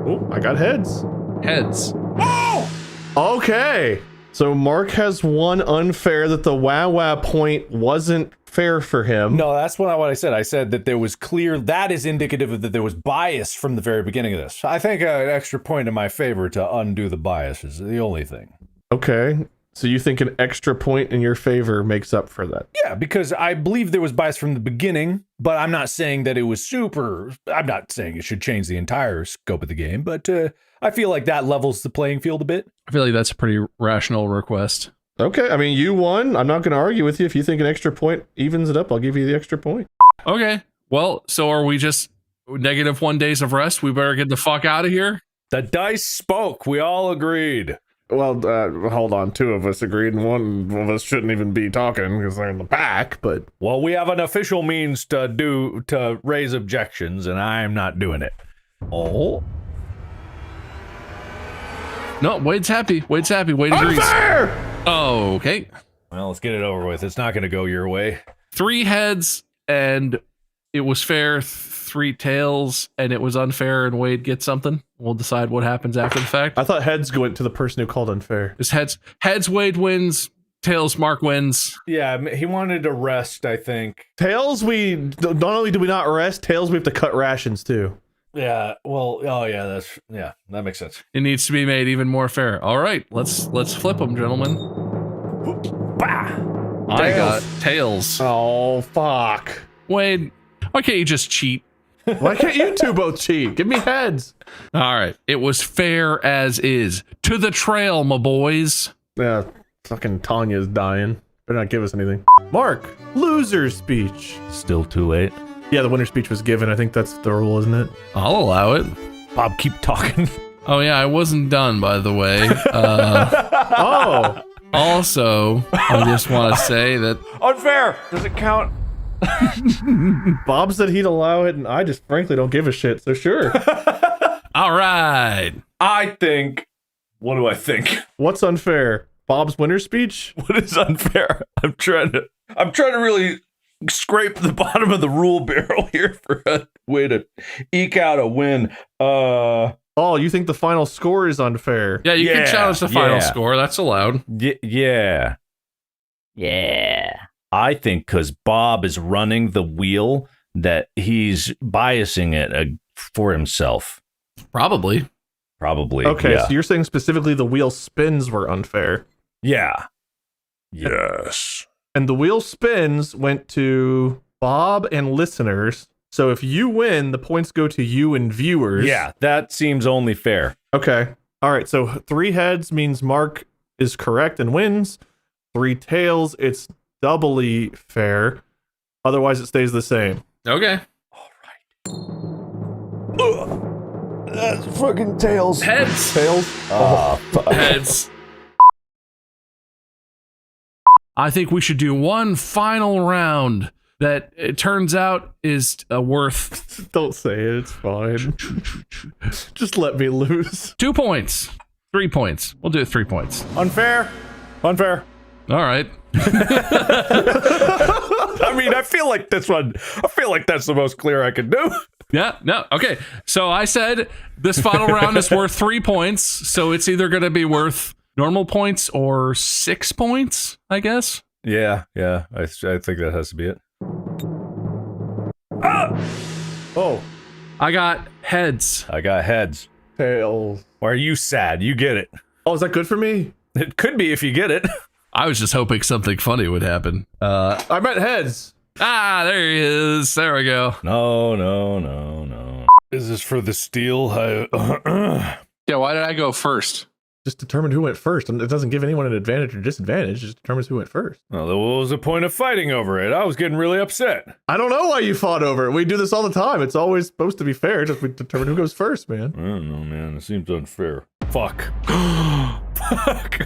Oh, I got heads. Heads. Oh! Okay. So Mark has one unfair that the wah point wasn't fair for him. No, that's what I said. I said that there was clear, that is indicative of that there was bias from the very beginning of this. I think an extra point in my favor to undo the bias is the only thing. Okay. So you think an extra point in your favor makes up for that? Yeah, because I believe there was bias from the beginning, but I'm not saying that it was I'm not saying it should change the entire scope of the game, but I feel like that levels the playing field a bit. I feel like that's a pretty rational request. Okay, I mean, you won. I'm not going to argue with you. If you think an extra point evens it up, I'll give you the extra point. Okay. Well, so are we just -1 days of rest? We better get the fuck out of here? The dice spoke. We all agreed. Well, hold on. 2 of us agreed, and 1 of us shouldn't even be talking because they're in the back, but... Well, we have an official means to raise objections, and I'm not doing it. Oh? No, Wade's happy. Wade agrees. Unfair! Oh, okay. Well, let's get it over with. It's not going to go your way. 3 heads, and it was fair. 3 tails, and it was unfair, and Wade gets something. We'll decide what happens after the fact. I thought heads went to the person who called unfair. It's heads, Wade wins. Tails, Mark wins. Yeah, he wanted to rest, I think. Tails, not only do we not rest, tails, we have to cut rations too. Yeah, well, oh yeah, that makes sense. It needs to be made even more fair. All right, let's flip them, gentlemen. I got tails. Oh, fuck. Wade, why can't you just cheat? Why can't you two both cheat? Give me heads. All right. It was fair as is. To the trail, my boys. Yeah, fucking Tanya's dying. Better not give us anything. Mark, loser speech. Still too late. Yeah, the winner speech was given. I think that's the rule, isn't it? I'll allow it. Bob, keep talking. Oh, yeah. I wasn't done, by the way. Oh. Also, I just want to say that Unfair. Does it count? Bob said he'd allow it, and I just frankly don't give a shit, so sure. all right. I think. What do I think? What's unfair? Bob's winner speech? What is unfair? I'm trying to really scrape the bottom of the rule barrel here for a way to eke out a win. Oh, you think the final score is unfair? Yeah, you can challenge the final score. That's allowed. Yeah. I think because Bob is running the wheel that he's biasing it for himself. Probably. Okay, yeah. so you're saying specifically the wheel spins were unfair. Yeah. Yes. And the wheel spins went to Bob and listeners. So if you win, the points go to you and viewers. Yeah, that seems only fair. Okay. All right, so 3 heads means Mark is correct and wins. 3 tails, it's doubly fair. Otherwise, it stays the same. Okay. That's fucking tails. Heads. Tails? Heads. I think we should do one final round that it turns out is worth Don't say it, it's fine. Just let me lose. 2 points. 3 points. We'll do 3 points. Unfair. All right. I mean, I feel like that's the most clear I could do. Yeah, no. Okay. So I said this final round is worth 3 points. So it's either going to be worth normal points or 6 points, I guess. Yeah. I think that has to be it. Oh, I got heads. I got heads. tails. Why are you sad? You get it. Oh, is that good for me? It could be if you get it. I was just hoping something funny would happen. I meant heads. There he is. There we go. No. Is this for the steal? Yeah, why did I go first? Just determine who went first. And it doesn't give anyone an advantage or disadvantage. It just determines who went first. Well, what was the point of fighting over it? I was getting really upset. I don't know why you fought over it. We do this all the time. It's always supposed to be fair. Just we determine who goes first, man. I don't know, man. It seems unfair. Fuck. Fuck.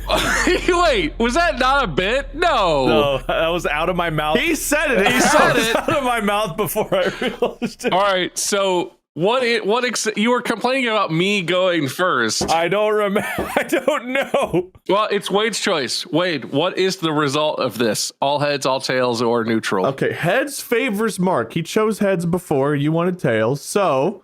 Wait, was that not a bit? No. That was out of my mouth. He said it. He said said it. it. Out of my mouth before I realized it. All right, so you were complaining about me going first. I don't remember. I don't know. Well, it's Wade's choice. Wade, what is the result of this? All heads, all tails, or neutral? Okay, heads favors Mark. He chose heads before. You wanted tails. So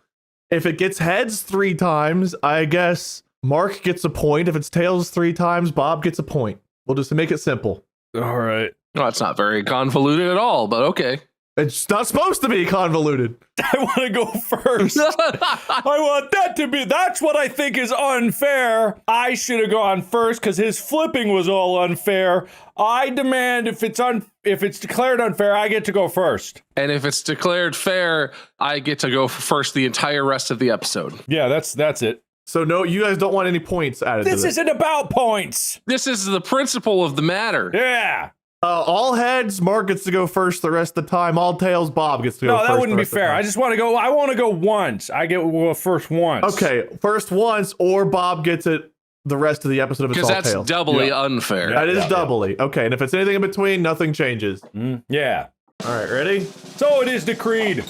if it gets heads 3 times, I guess Mark gets a point. If it's tails 3 times, Bob gets a point. We'll just make it simple. All right. Well, it's not very convoluted at all, but okay. It's not supposed to be convoluted. I want to go first. I want that to be. That's what I think is unfair. I should have gone first because his flipping was all unfair. I demand if it's declared unfair, I get to go first. And if it's declared fair, I get to go first the entire rest of the episode. Yeah, that's it. So no, you guys don't want any points added to This this. isn't about points. This is the principle of the matter. Yeah. All heads, Mark gets to go first the rest of the time. All tails, Bob gets to go No, first. that wouldn't the be rest of the fair. time. I just want to go. I want to go once. I get first once. Okay, first once, or Bob gets it the rest of the episode of It's Because All that's Tails. doubly unfair. Yeah. That is doubly. Okay, and if it's anything in between, nothing changes. Yeah. All right, ready? So it is decreed.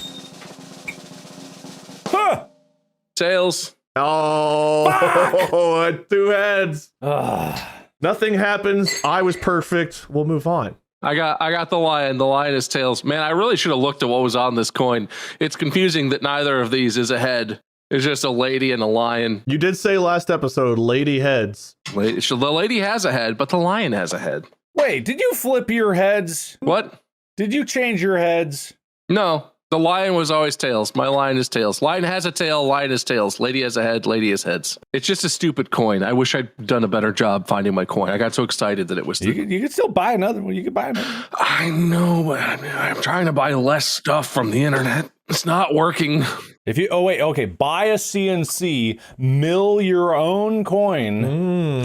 Huh. Tails. Oh, 2 heads. Ah. Nothing happens. I was perfect. We'll move on. I got the lion. The lion is tails. Man, I really should have looked at what was on this coin. It's confusing that neither of these is a head. It's just a lady and a lion. You did say last episode, lady heads. The lady has a head, but the lion has a head. Wait, did you flip your heads? What? Did you change your heads? No. The lion was always tails. My lion is tails. Lion has a tail. Lion is tails. Lady has a head. Lady has heads. It's just a stupid coin. I wish I'd done a better job finding my coin. I got so excited that it was. You could still buy another one. You could buy another. I know, but I'm trying to buy less stuff from the internet. It's not working. If you buy a CNC, mill your own coin.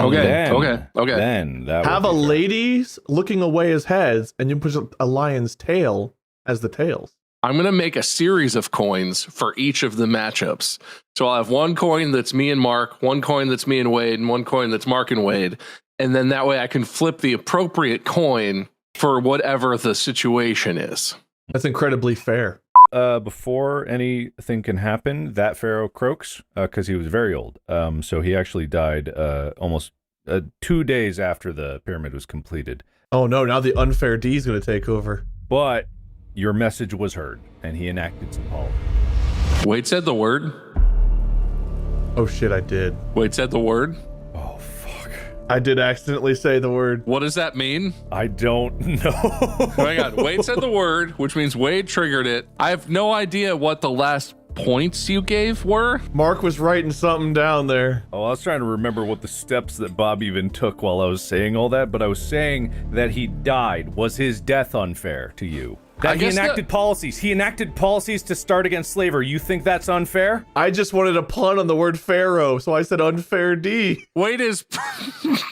Okay. Then that have would a be fair. ladies looking away as heads, and you push a lion's tail as the tails. I'm going to make a series of coins for each of the matchups. So I'll have one coin that's me and Mark, one coin that's me and Wade, and one coin that's Mark and Wade. And then that way I can flip the appropriate coin for whatever the situation is. That's incredibly fair. Before anything can happen, that pharaoh croaks because he was very old. So he actually died almost 2 days after the pyramid was completed. Oh no, now the unfair D is going to take over. But your message was heard, and he enacted some policy. Wade said the word. Oh shit, I did. Wade said the word. Oh, fuck. I did accidentally say the word. What does that mean? I don't know. Oh my God. Wade said the word, which means Wade triggered it. I have no idea what the last points you gave were. Mark was writing something down there. Oh, I was trying to remember what the steps that Bob even took while I was saying all that, but I was saying that he died. Was his death unfair to you? That he enacted policies. He enacted policies to start against slavery. You think that's unfair? I just wanted a pun on the word pharaoh, so I said unfair D. Wade is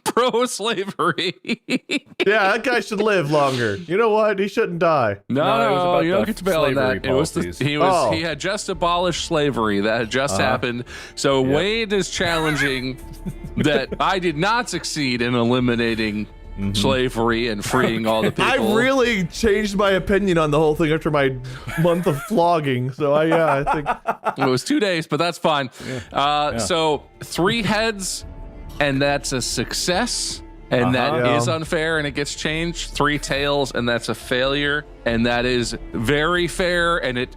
pro-slavery. Yeah, that guy should live longer. You know what? He shouldn't die. No, you don't get to bail on that. Policies. He had just abolished slavery. That had just happened. So Wade is challenging that I did not succeed in eliminating slavery and freeing all the people. I really changed my opinion on the whole thing after my month of flogging. So I think it was 2 days, but that's fine. So 3 heads, and that's a success. And that is unfair, and it gets changed. 3 tails, and that's a failure, and that is very fair. And it's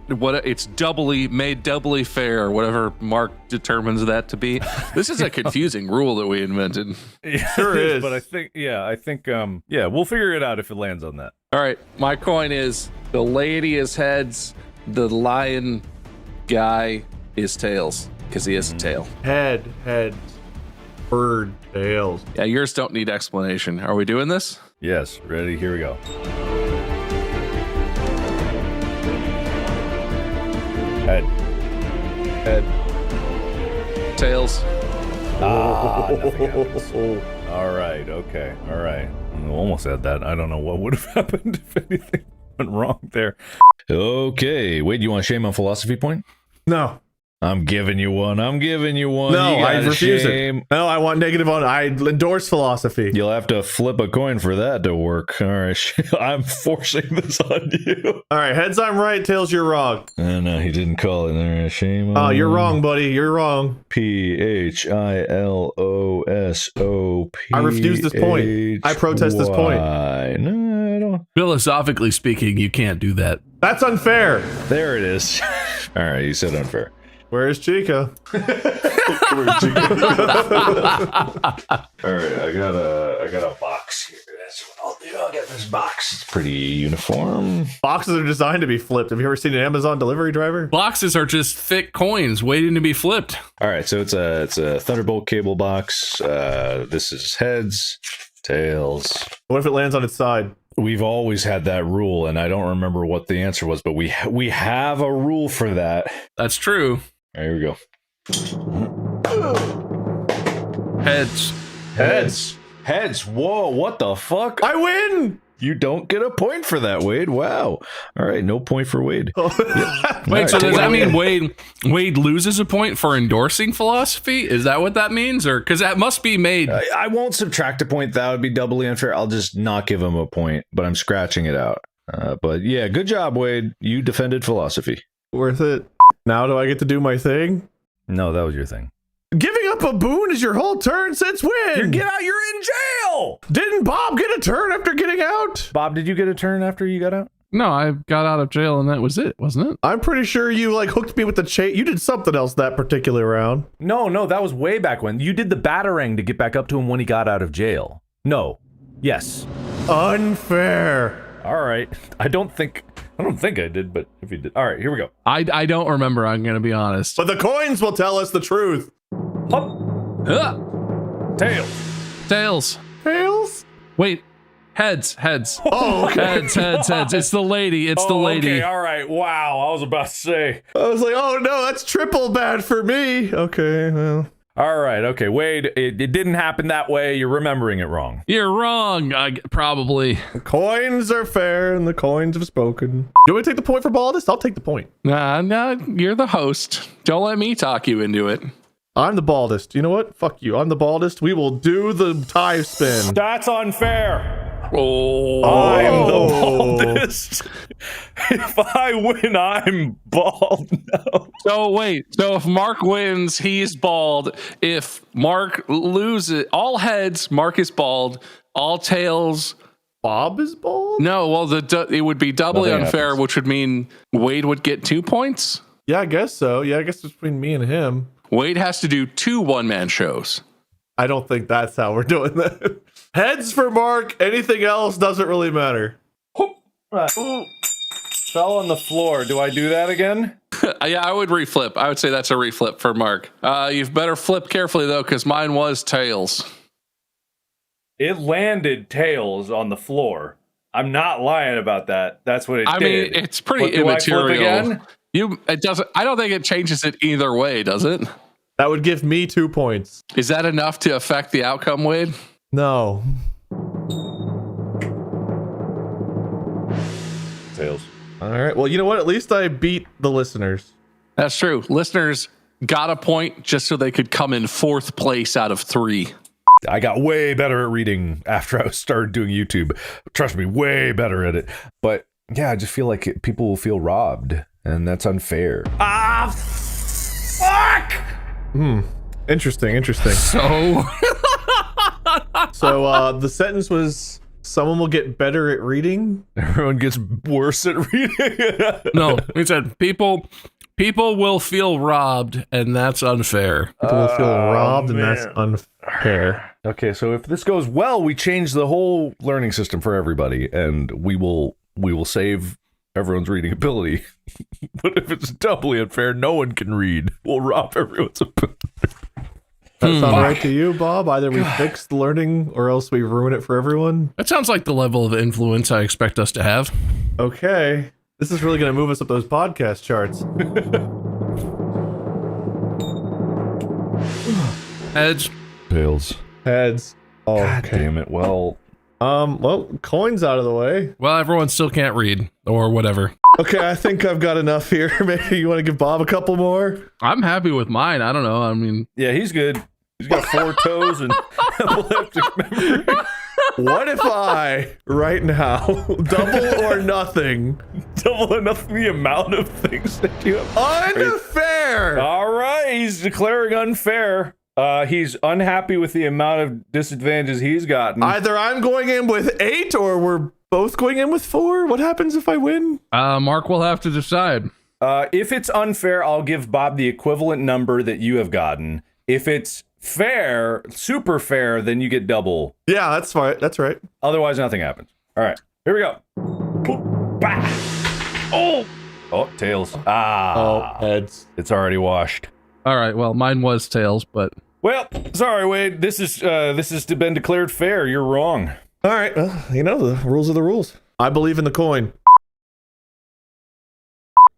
made doubly fair, whatever Mark determines that to be. This is a confusing rule that we invented. Yeah, sure is. But I think, we'll figure it out if it lands on that. All right, my coin is the lady is heads, the lion guy is tails because he has a tail. head, bird, tails. Yeah, yours don't need explanation. Are we doing this? Yes, ready? Here we go. Head. Tails. Nothing happens. All right, okay, all right. I almost had that. I don't know what would have happened if anything went wrong there. Okay, wait, you want a shame on philosophy point? No. I'm giving you one. No, I refuse it. No, I want negative on. I endorse philosophy. You'll have to flip a coin for that to work. All right, I'm forcing this on you. All right, heads I'm right, tails you're wrong. No, he didn't call it. All right, shame on. Oh, you're wrong, buddy. You're wrong. PHILOSOP. I refuse this point. I protest this point. No, I don't. Philosophically speaking, you can't do that. That's unfair. There it is. All right, you said unfair. Where's Chica? All right, I got a box here. That's what I'll do. I'll get this box. It's pretty uniform. Boxes are designed to be flipped. Have you ever seen an Amazon delivery driver? Boxes are just thick coins waiting to be flipped. All right, so it's a Thunderbolt cable box. This is heads, tails. What if it lands on its side? We've always had that rule, and I don't remember what the answer was, but we have a rule for that. That's true. All right, here we go. Heads. Whoa, what the fuck? I win! You don't get a point for that, Wade. Wow. All right, no point for Wade. Wait, so does that mean Wade loses a point for endorsing philosophy? Is that what that means? Or because that must be made. I won't subtract a point. That would be doubly unfair. I'll just not give him a point, but I'm scratching it out. But yeah, good job, Wade. You defended philosophy. Worth it. Now do I get to do my thing? No, that was your thing. Giving up a boon is your whole turn since when? Get out, you're in jail! Didn't Bob get a turn after getting out? Bob, did you get a turn after you got out? No, I got out of jail and that was it, wasn't it? I'm pretty sure you hooked me with the chain. You did something else that particular round. No, that was way back when. You did the batarang to get back up to him when he got out of jail. No. Yes. Unfair. All right. I don't think I did, but if you did. All right, here we go. I don't remember, I'm going to be honest. But the coins will tell us the truth. Hup. Tails. Tails. Tails? Wait. Heads. Oh, okay. Heads. It's the lady. It's the lady. Okay, all right. Wow, I was about to say. I was like, oh no, that's triple bad for me. Okay, well. All right, okay, Wade, it didn't happen that way. You're remembering it wrong. You're wrong, probably. The coins are fair and the coins have spoken. You want me to take the point for baldest? I'll take the point. Nah, you're the host. Don't let me talk you into it. I'm the baldest. You know what? Fuck you. I'm the baldest. We will do the tie spin. That's unfair. Oh, I'm the baldest. If I win, I'm bald. No. So if Mark wins, he's bald. If Mark loses, all heads, Mark is bald. All tails, Bob is bald? no. Well, it would be doubly Nothing unfair, happens. which would mean Wade would get 2 points. Yeah, I guess so. Yeah, I guess it's between me and him. Wade has to do 2 one-man shows. I don't think that's how we're doing that. Heads for Mark. Anything else doesn't really matter. Fell on the floor. Do I do that again? Yeah, I would reflip. I would say that's a reflip for Mark. You've better flip carefully, though, because mine was tails. It landed tails on the floor. I'm not lying about that. That's what it did. I mean, it's pretty But do I flip immaterial. again? It doesn't. I don't think it changes it either way, does it? That would give me 2 points. Is that enough to affect the outcome, Wade? No. Tails. All right. Well, you know what? At least I beat the listeners. That's true. Listeners got a point just so they could come in 4th place out of 3. I got way better at reading after I started doing YouTube. Trust me, way better at it. But yeah, I just feel like people will feel robbed, and that's unfair. Ah, fuck! Interesting. So So the sentence was, someone will get better at reading. Everyone gets worse at reading. no, he said people will feel robbed, and that's unfair. People will feel robbed, and man. that's unfair. Okay, so if this goes well, we change the whole learning system for everybody, and we will save everyone's reading ability. But if it's doubly unfair, no one can read. We'll rob everyone's ability. That sound right to you, Bob? Either we fix the learning or else we ruin it for everyone. That sounds like the level of influence I expect us to have. Okay. This is really going to move us up those podcast charts. Heads. Tails. Heads. Oh, God okay. damn it. Well, Well, coins out of the way. Well, everyone still can't read or whatever. Okay, I think I've got enough here. Maybe you want to give Bob a couple more? I'm happy with mine. I don't know. I mean, yeah, he's good. He's got 4 toes and epileptic memory. What if I, right now, double or nothing? Double enough the amount of things that you have. Unfair! All right, he's declaring unfair. He's unhappy with the amount of disadvantages he's gotten. Either I'm going in with 8 or we're both going in with 4. What happens if I win? Mark will have to decide. If it's unfair, I'll give Bob the equivalent number that you have gotten. If it's fair, super fair, then you get double. Yeah, that's fine. That's right. Otherwise, nothing happens. All right, here we go. Bah. Oh, tails. Ah, Heads. it's already washed. All right. Well, mine was tails, but Well, sorry, Wade. This has been declared fair. You're wrong. All right. Well, you know, the rules are the rules. I believe in the coin.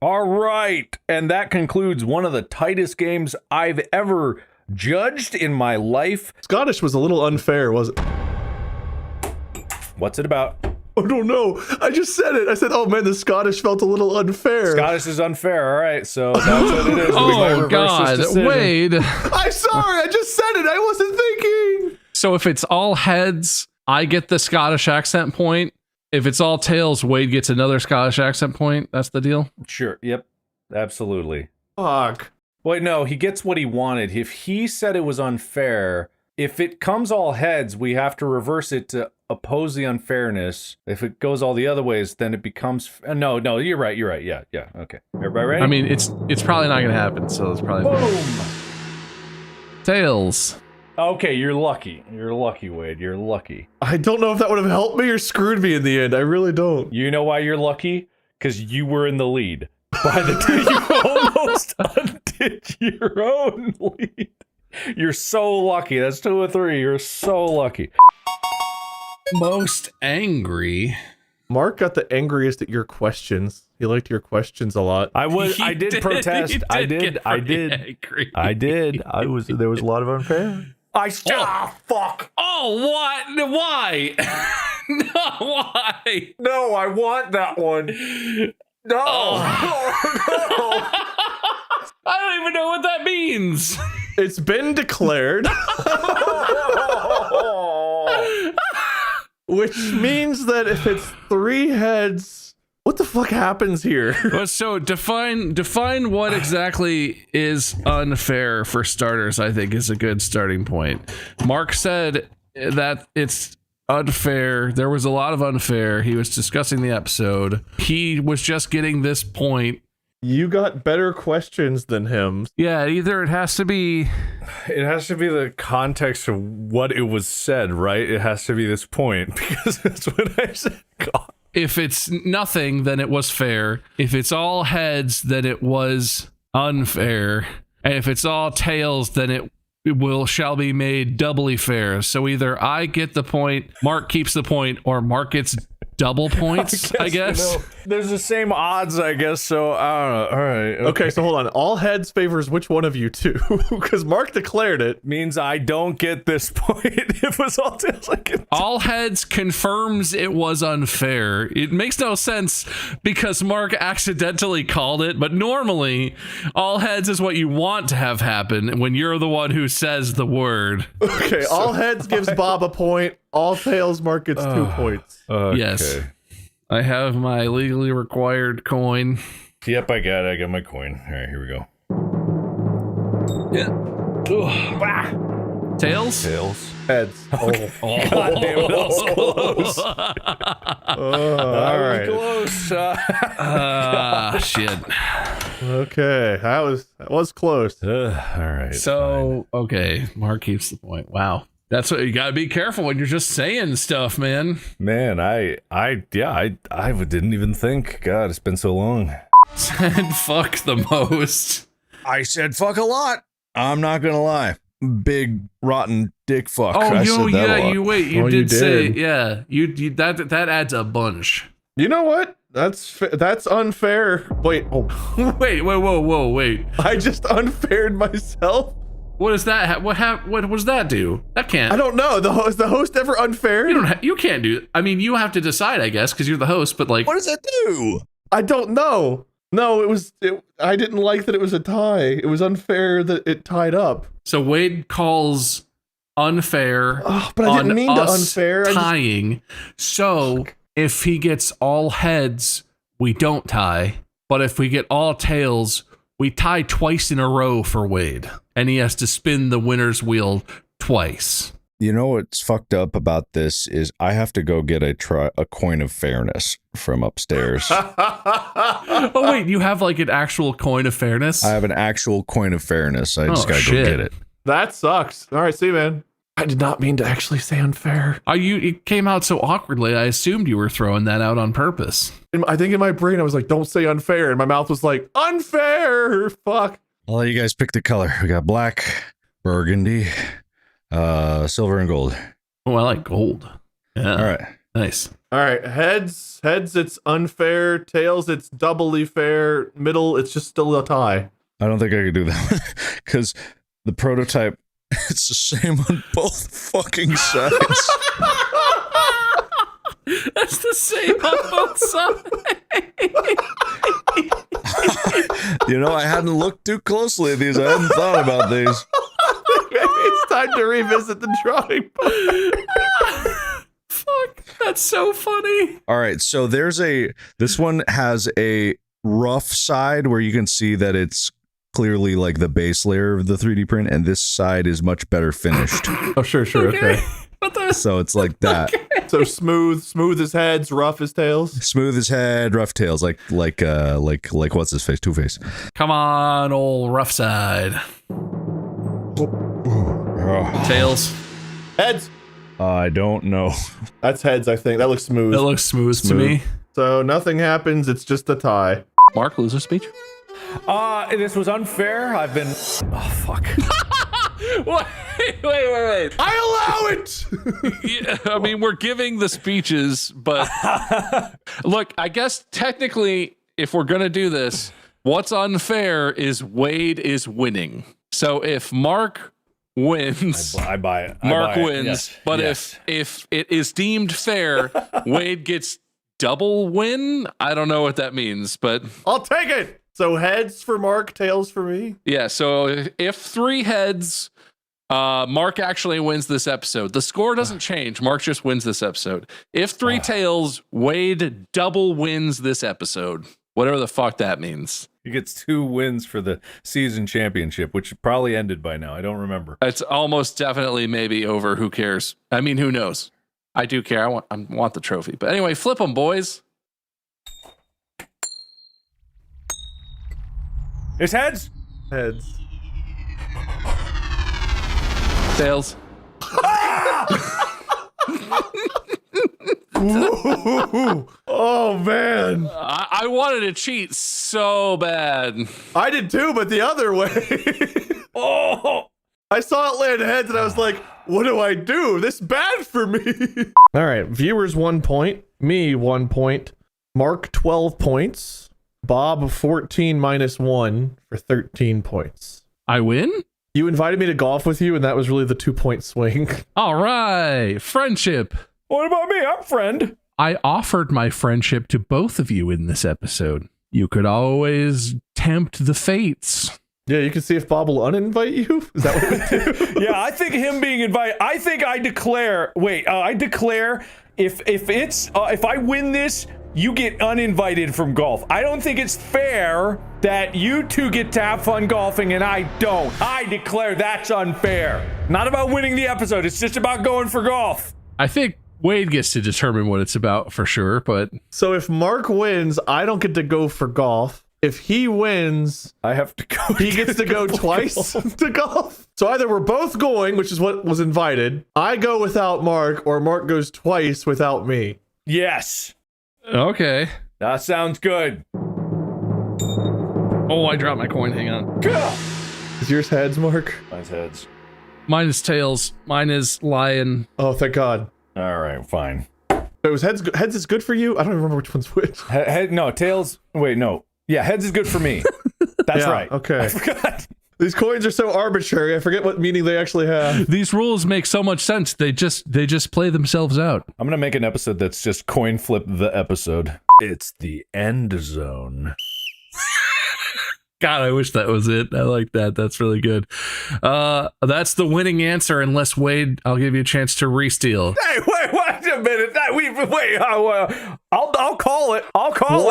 All right, and that concludes one of the tightest games I've ever judged in my life. Scottish was a little unfair, wasn't it? What's it about? Oh, no, no. I just said it. I said, oh, man, the Scottish felt a little unfair. Scottish is unfair. All right, so that's what it is. We might oh reverse god, this decision. Wade. I'm sorry. I just said it. I wasn't thinking. So if it's all heads, I get the Scottish accent point. If it's all tails, Wade gets another Scottish accent point. That's the deal. Sure. Yep. Absolutely. Fuck. Wait, no, he gets what he wanted. If he said it was unfair, if it comes all heads, we have to reverse it to oppose the unfairness. If it goes all the other ways, then it becomes no, you're right. Yeah. Okay. Everybody ready? I mean, it's probably not going to happen, so it's probably boom. tails. Okay, you're lucky. You're lucky, Wade. You're lucky. I don't know if that would have helped me or screwed me in the end. I really don't. You know why you're lucky? Because you were in the lead. By the time you almost undid your own lead. You're so lucky. That's 2 or 3. You're so lucky. Most angry. Mark got the angriest at your questions. He liked your questions a lot. I did protest. I did. There was a lot of unfair. Fuck. Oh, what? Why? No, why? No, I want that one. No. Oh. I don't even know what that means. It's been declared. Which means that if it's 3 heads, what the fuck happens here? Well, so define what exactly is unfair for starters, I think is a good starting point. Mark said that it's unfair. There was a lot of unfair. He was discussing the episode. He was just getting this point. You got better questions than him. Yeah, either it has to be the context of what it was said, right? It has to be this point because that's what I said. God. If it's nothing, then it was fair. If it's all heads, then it was unfair. And if it's all tails, then it shall be made doubly fair. So either I get the point, Mark keeps the point, or Mark gets double points, I guess. You know, there's the same odds, I guess, so I don't know. All right. Okay, so hold on. All heads favors which one of you two? Because Mark declared it. Means I don't get this point. If it was all tails, I get all heads confirms it was unfair. It makes no sense because Mark accidentally called it, but normally all heads is what you want to have happen when you're the one who says the word. Okay, all heads gives Bob a point. All tails, Mark gets 2 points. Okay. Yes. I have my legally required coin. Yep, I got it. I got my coin. All right, here we go. Yeah. Tails? Tails. Heads. Okay. God damn it, that was close. All right. Close. Shit. Okay, that was close. All right. So, okay, Mark keeps the point. Wow. That's what you gotta be careful when you're just saying stuff, man. Man, I didn't even think. God, it's been so long. Said fuck the most. I said fuck a lot. I'm not gonna lie. Big rotten dick fuck. Oh, I yo, said that yeah, a lot. you did say, yeah, you that adds a bunch. You know what? That's unfair. Wait. Oh. Wait. I just unfaired myself. What is that? What does that do? That can't. I don't know. Is the host ever unfair? You can't do. I mean, you have to decide, I guess, because you're the host. But like, What does that do? I don't know. No, I didn't like that it was a tie. It was unfair that it tied up. So Wade calls unfair. Oh, but I didn't mean to unfair. Tying. So if he gets all heads, we don't tie. But if we get all tails, we tie twice in a row for Wade, and he has to spin the winner's wheel twice. You know what's fucked up about this is I have to go get a coin of fairness from upstairs. Oh wait, you have like an actual coin of fairness? I have an actual coin of fairness. I just gotta go get it. That sucks. All right, see you, man. I did not mean to actually say unfair. It came out so awkwardly. I assumed you were throwing that out on purpose. I think in my brain I was like, "Don't say unfair," and my mouth was like, "Unfair." Fuck. I'll let you guys pick the color. We got black, burgundy, silver, and gold. Oh, I like gold. Yeah. All right. Nice. All right. Heads, it's unfair. Tails, it's doubly fair. Middle, it's just still a tie. I don't think I could do that because the prototype, it's the same on both fucking sides. That's the same on both sides. You know, I hadn't looked too closely at these. I hadn't thought about these. Maybe it's time to revisit the drawing board. Fuck, that's so funny. All right, so this one has a rough side where you can see that it's clearly like the base layer of the 3D print, and this side is much better finished. Oh, sure, okay. So it's like that. Okay. So smooth as heads, rough as tails. Smooth as head, rough tails, like what's his face, Two-Face. Come on, old rough side. All Tails. Heads. I don't know. That's heads, I think. That looks smooth. It looks smooth to me. So nothing happens. It's just a tie. Mark, loser speech. This was unfair. I've been. Oh fuck. Wait. I allow it. Yeah, I mean, we're giving the speeches, but look, I guess technically, if we're going to do this, what's unfair is Wade is winning. So if Mark wins, I buy it. Mark buy it. wins. Yes. But Yes. if it is deemed fair, Wade gets double win. I don't know what that means, but I'll take it. So heads for Mark, tails for me. yeah. So if 3 heads, Mark actually wins this episode. The score doesn't change. Mark just wins this episode. If 3 tails, Wade double wins this episode. Whatever the fuck that means. He gets 2 wins for the season championship, which probably ended by now. I don't remember. It's almost definitely maybe over. Who cares? I mean, who knows? I do care. I want the trophy. But anyway, flip them, boys. It's heads. Heads. Tails. Ooh. Oh man. I wanted to cheat so bad. I did too, but the other way. Oh. I saw it land heads and I was like, what do I do? This is bad for me. All right, viewers 1 point, me 1 point, Mark 12 points, Bob 14 minus 1 for 13 points. I win? You invited me to golf with you and that was really the 2-point swing. All right. Friendship. What about me? I'm friend. I offered my friendship to both of you in this episode. You could always tempt the fates. Yeah, you can see if Bob will uninvite you. Is that what we do? Yeah, I think him being invited. I think I declare. Wait, I declare if I win this, you get uninvited from golf. I don't think it's fair that you 2 get to have fun golfing and I don't. I declare that's unfair. Not about winning the episode. It's just about going for golf. I think Wade gets to determine what it's about for sure, but So if Mark wins, I don't get to go for golf. If he wins, I have to go. he gets to go twice to golf. So either we're both going, which is what was invited, I go without Mark, or Mark goes twice without me. Yes, okay. that sounds good. Oh, I dropped my coin. Hang on. Is yours heads, Mark? Mine's heads. Mine is tails. Mine is lion. Oh, thank God. All right, fine. It was heads. Heads is good for you? I don't remember which one's which. No, tails. Wait, no. Yeah, heads is good for me. That's Yeah, right. okay. I forgot. These coins are so arbitrary. I forget what meaning they actually have. These rules make so much sense. They just play themselves out. I'm gonna make an episode that's just coin flip the episode. It's the end zone. God, I wish that was it. I like that. That's really good. That's the winning answer. Unless Wade, I'll give you a chance to re-steal. Hey, wait a minute. I'll call it. I'll call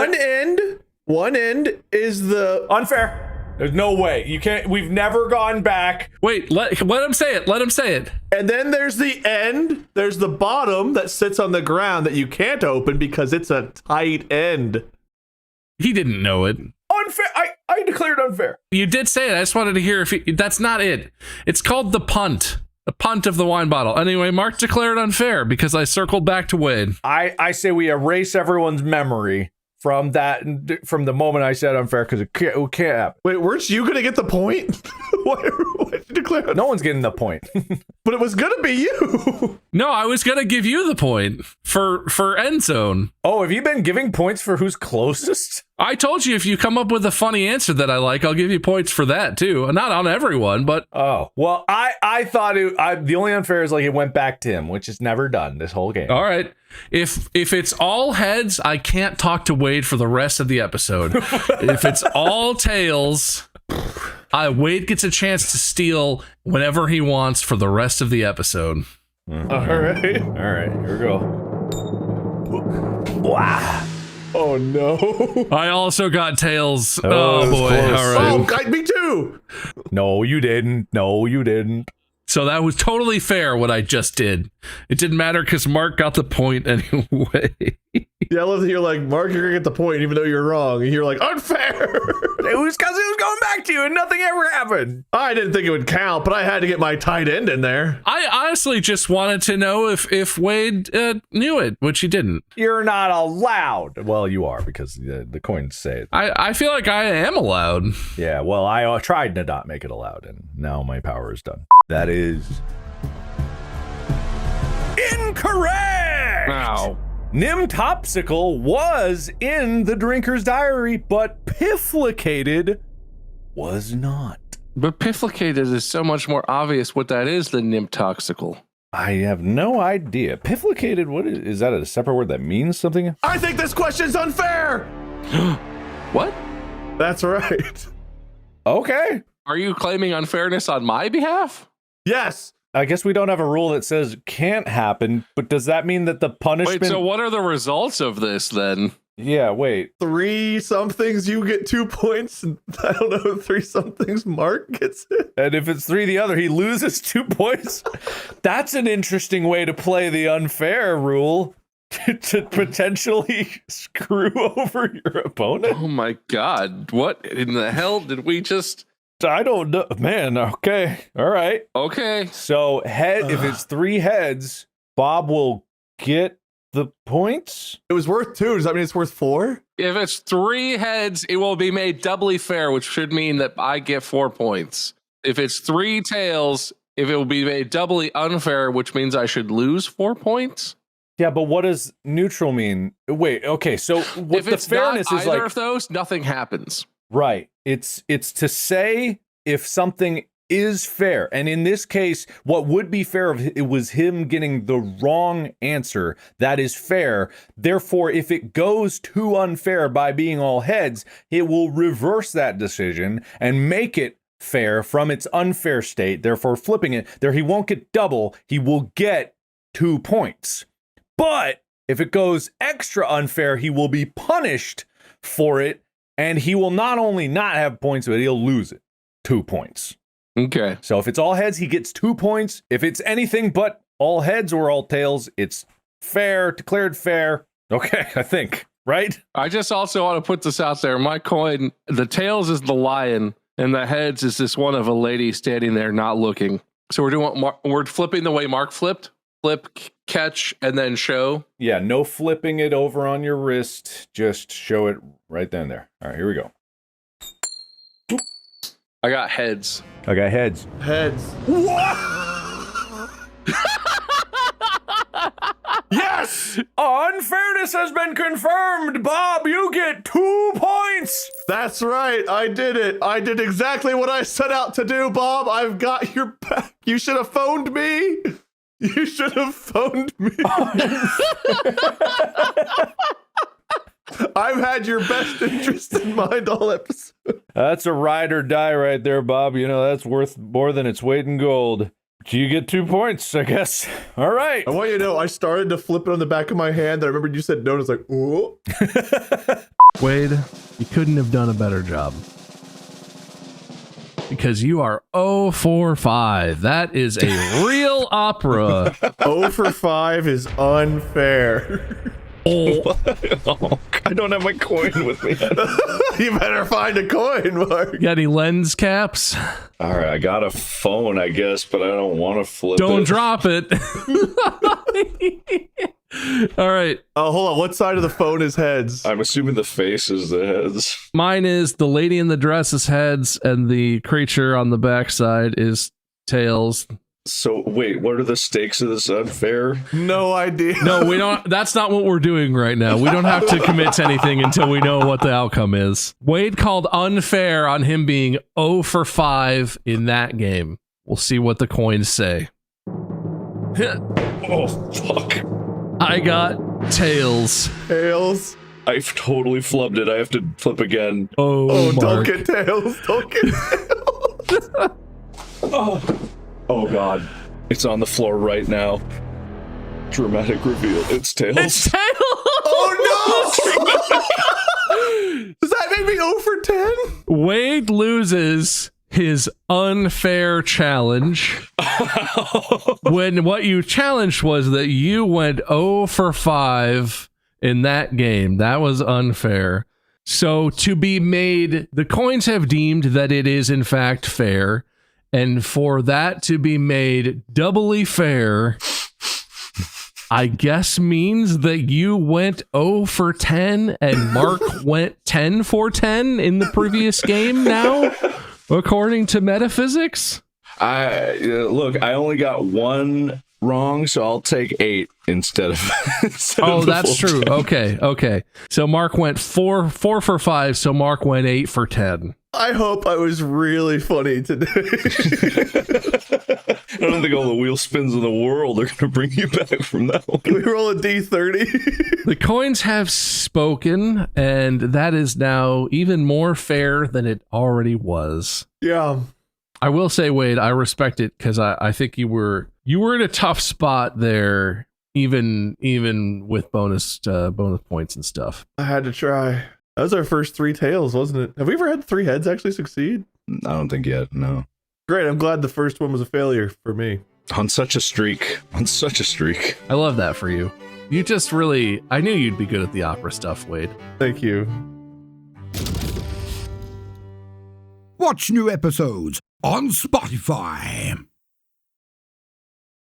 One end is the unfair. There's no way. You can't. We've never gone back. Wait, let him say it. Let him say it. and then there's the end. There's the bottom that sits on the ground that you can't open because it's a tight end. He didn't know it. Unfair. I declared unfair. You did say it. I just wanted to hear if that's not it. It's called the punt. The punt of the wine bottle. Anyway, Mark declared unfair because I circled back to Wade. I say we erase everyone's memory from the moment I said unfair because it can't happen. Wait, weren't you gonna get the point? why did you declare? No one's getting the point. But it was gonna be you. No, I was gonna give you the point for end zone. Oh, have you been giving points for who's closest? I told you if you come up with a funny answer that I like, I'll give you points for that too. Not on everyone, but Oh, well, I thought the only unfair is like it went back to him, which is never done this whole game. all right. If it's all heads, I can't talk to Wade for the rest of the episode. If it's all tails, Wade gets a chance to steal whenever he wants for the rest of the episode. All right. All right, here we go. Wow. Oh no. I also got tails. Oh, Oh, that was boy. close. All right. Oh, me too. No, you didn't. No, you didn't. So that was totally fair what I just did. It didn't matter because Mark got the point anyway. Yeah, I love that you're like, Mark, you're gonna get the point even though you're wrong. And you're like, unfair. It was because it was going back to you and nothing ever happened. I didn't think it would count, but I had to get my tight end in there. I honestly just wanted to know if Wade knew it, which he didn't. You're not allowed. Well, you are because the coins say it. I feel like I am allowed. Yeah, well, I tried to not make it allowed, and now my power is done. That is incorrect. Wow. Nimtopsicle was in the drinker's diary, but Pifflicated was not. But Pifflicated is so much more obvious what that is than Nimtoxical. I have no idea. Pifflicated, what is that a separate word that means something? I think this question's unfair. What? That's right. Okay. Are you claiming unfairness on my behalf? Yes. I guess we don't have a rule that says can't happen, but does that mean that the punishment... Wait, so what are the results of this then? Yeah, wait. 3 somethings, you get 2 points. And I don't know, 3 somethings, Mark gets it. And if it's 3 the other, he loses 2 points. That's an interesting way to play the unfair rule. To potentially screw over your opponent. Oh my god, what in the hell did we just... I don't know. Man, okay. All right. Okay. So if it's 3 heads, Bob will get the points? It was worth 2. Does that mean it's worth 4? If it's 3 heads, it will be made doubly fair, which should mean that I get 4 points. If it's 3 tails, if it will be made doubly unfair, which means I should lose 4 points. Yeah, but what does neutral mean? Wait, okay, so what if the it's fairness not is either like of those, nothing happens. right. It's to say if something is fair, and in this case, what would be fair if it was him getting the wrong answer, that is fair. Therefore, if it goes too unfair by being all heads, it will reverse that decision and make it fair from its unfair state. Therefore, flipping it, there he won't get double, he will get 2 points. But if it goes extra unfair, he will be punished for it, and he will not only not have points, but he'll lose it. 2 points. Okay. So if it's all heads, he gets 2 points. If it's anything but all heads or all tails, it's fair, declared fair. Okay, I think, right? I just also want to put this out there. My coin, the tails is the lion, and the heads is this one of a lady standing there not looking. So we're flipping the way Mark flipped. Flip, catch, and then show. Yeah, no flipping it over on your wrist. Just show it right then and there. All right, here we go. I got heads. I got heads. Heads. Yes! Unfairness has been confirmed. Bob, you get 2 points. That's right. I did it. I did exactly what I set out to do, Bob. I've got your back. You should have phoned me. You should have phoned me. I've had your best interest in mind all episode. That's a ride or die right there, Bob. You know, that's worth more than its weight in gold. You get 2 points, I guess. All right. I want you to know, I started to flip it on the back of my hand. I remembered you said no, and I was like, ooh. Wade, you couldn't have done a better job. Because you are 0 for 5. That is a real opera. 0 for 5 is unfair. I don't have my coin with me. You better find a coin, Mark. You got any lens caps? All right, I got a phone, I guess, but I don't want to flip Don't it. drop it. All right. Oh, hold on. What side of the phone is heads? I'm assuming the face is the heads. Mine is the lady in the dress is heads, and the creature on the backside is tails. So, wait, what are the stakes of this unfair? No idea. No, we don't. That's not what we're doing right now. We don't have to commit to anything until we know what the outcome is. Wade called unfair on him being 0 for 5 in that game. We'll see what the coins say. Oh, fuck. I got tails. Tails. I've totally flubbed it. I have to flip again. Oh, Don't Mark. get tails. Don't get tails. Oh, God. It's on the floor right now. Dramatic reveal. It's tails. It's tails. Oh, no. Does that make me 0 for 10? Wade loses his unfair challenge when what you challenged was that you went 0 for 5 in that game. That was unfair. So to be made, the coins have deemed that it is in fact fair. And for that to be made doubly fair, I guess means that you went 0 for 10 and Mark went 10 for 10 in the previous game now, according to metaphysics. Look, I only got one wrong, so I'll take 8 instead of. Oh, that's true. 10. Okay. So Mark went 4 for 5, so Mark went 8 for 10. I hope I was really funny today. I don't think all the wheel spins in the world are going to bring you back from that one. Can we roll a D30? The coins have spoken, and that is now even more fair than it already was. Yeah. I will say, Wade, I respect it because I think you were in a tough spot there, even with bonus points and stuff. I had to try. That was our first 3 tails, wasn't it? Have we ever had 3 heads actually succeed? I don't think yet, no. Great, I'm glad the first one was a failure for me. On such a streak. I love that for you. You just really, I knew you'd be good at the opera stuff, Wade. Thank you. Watch new episodes on Spotify.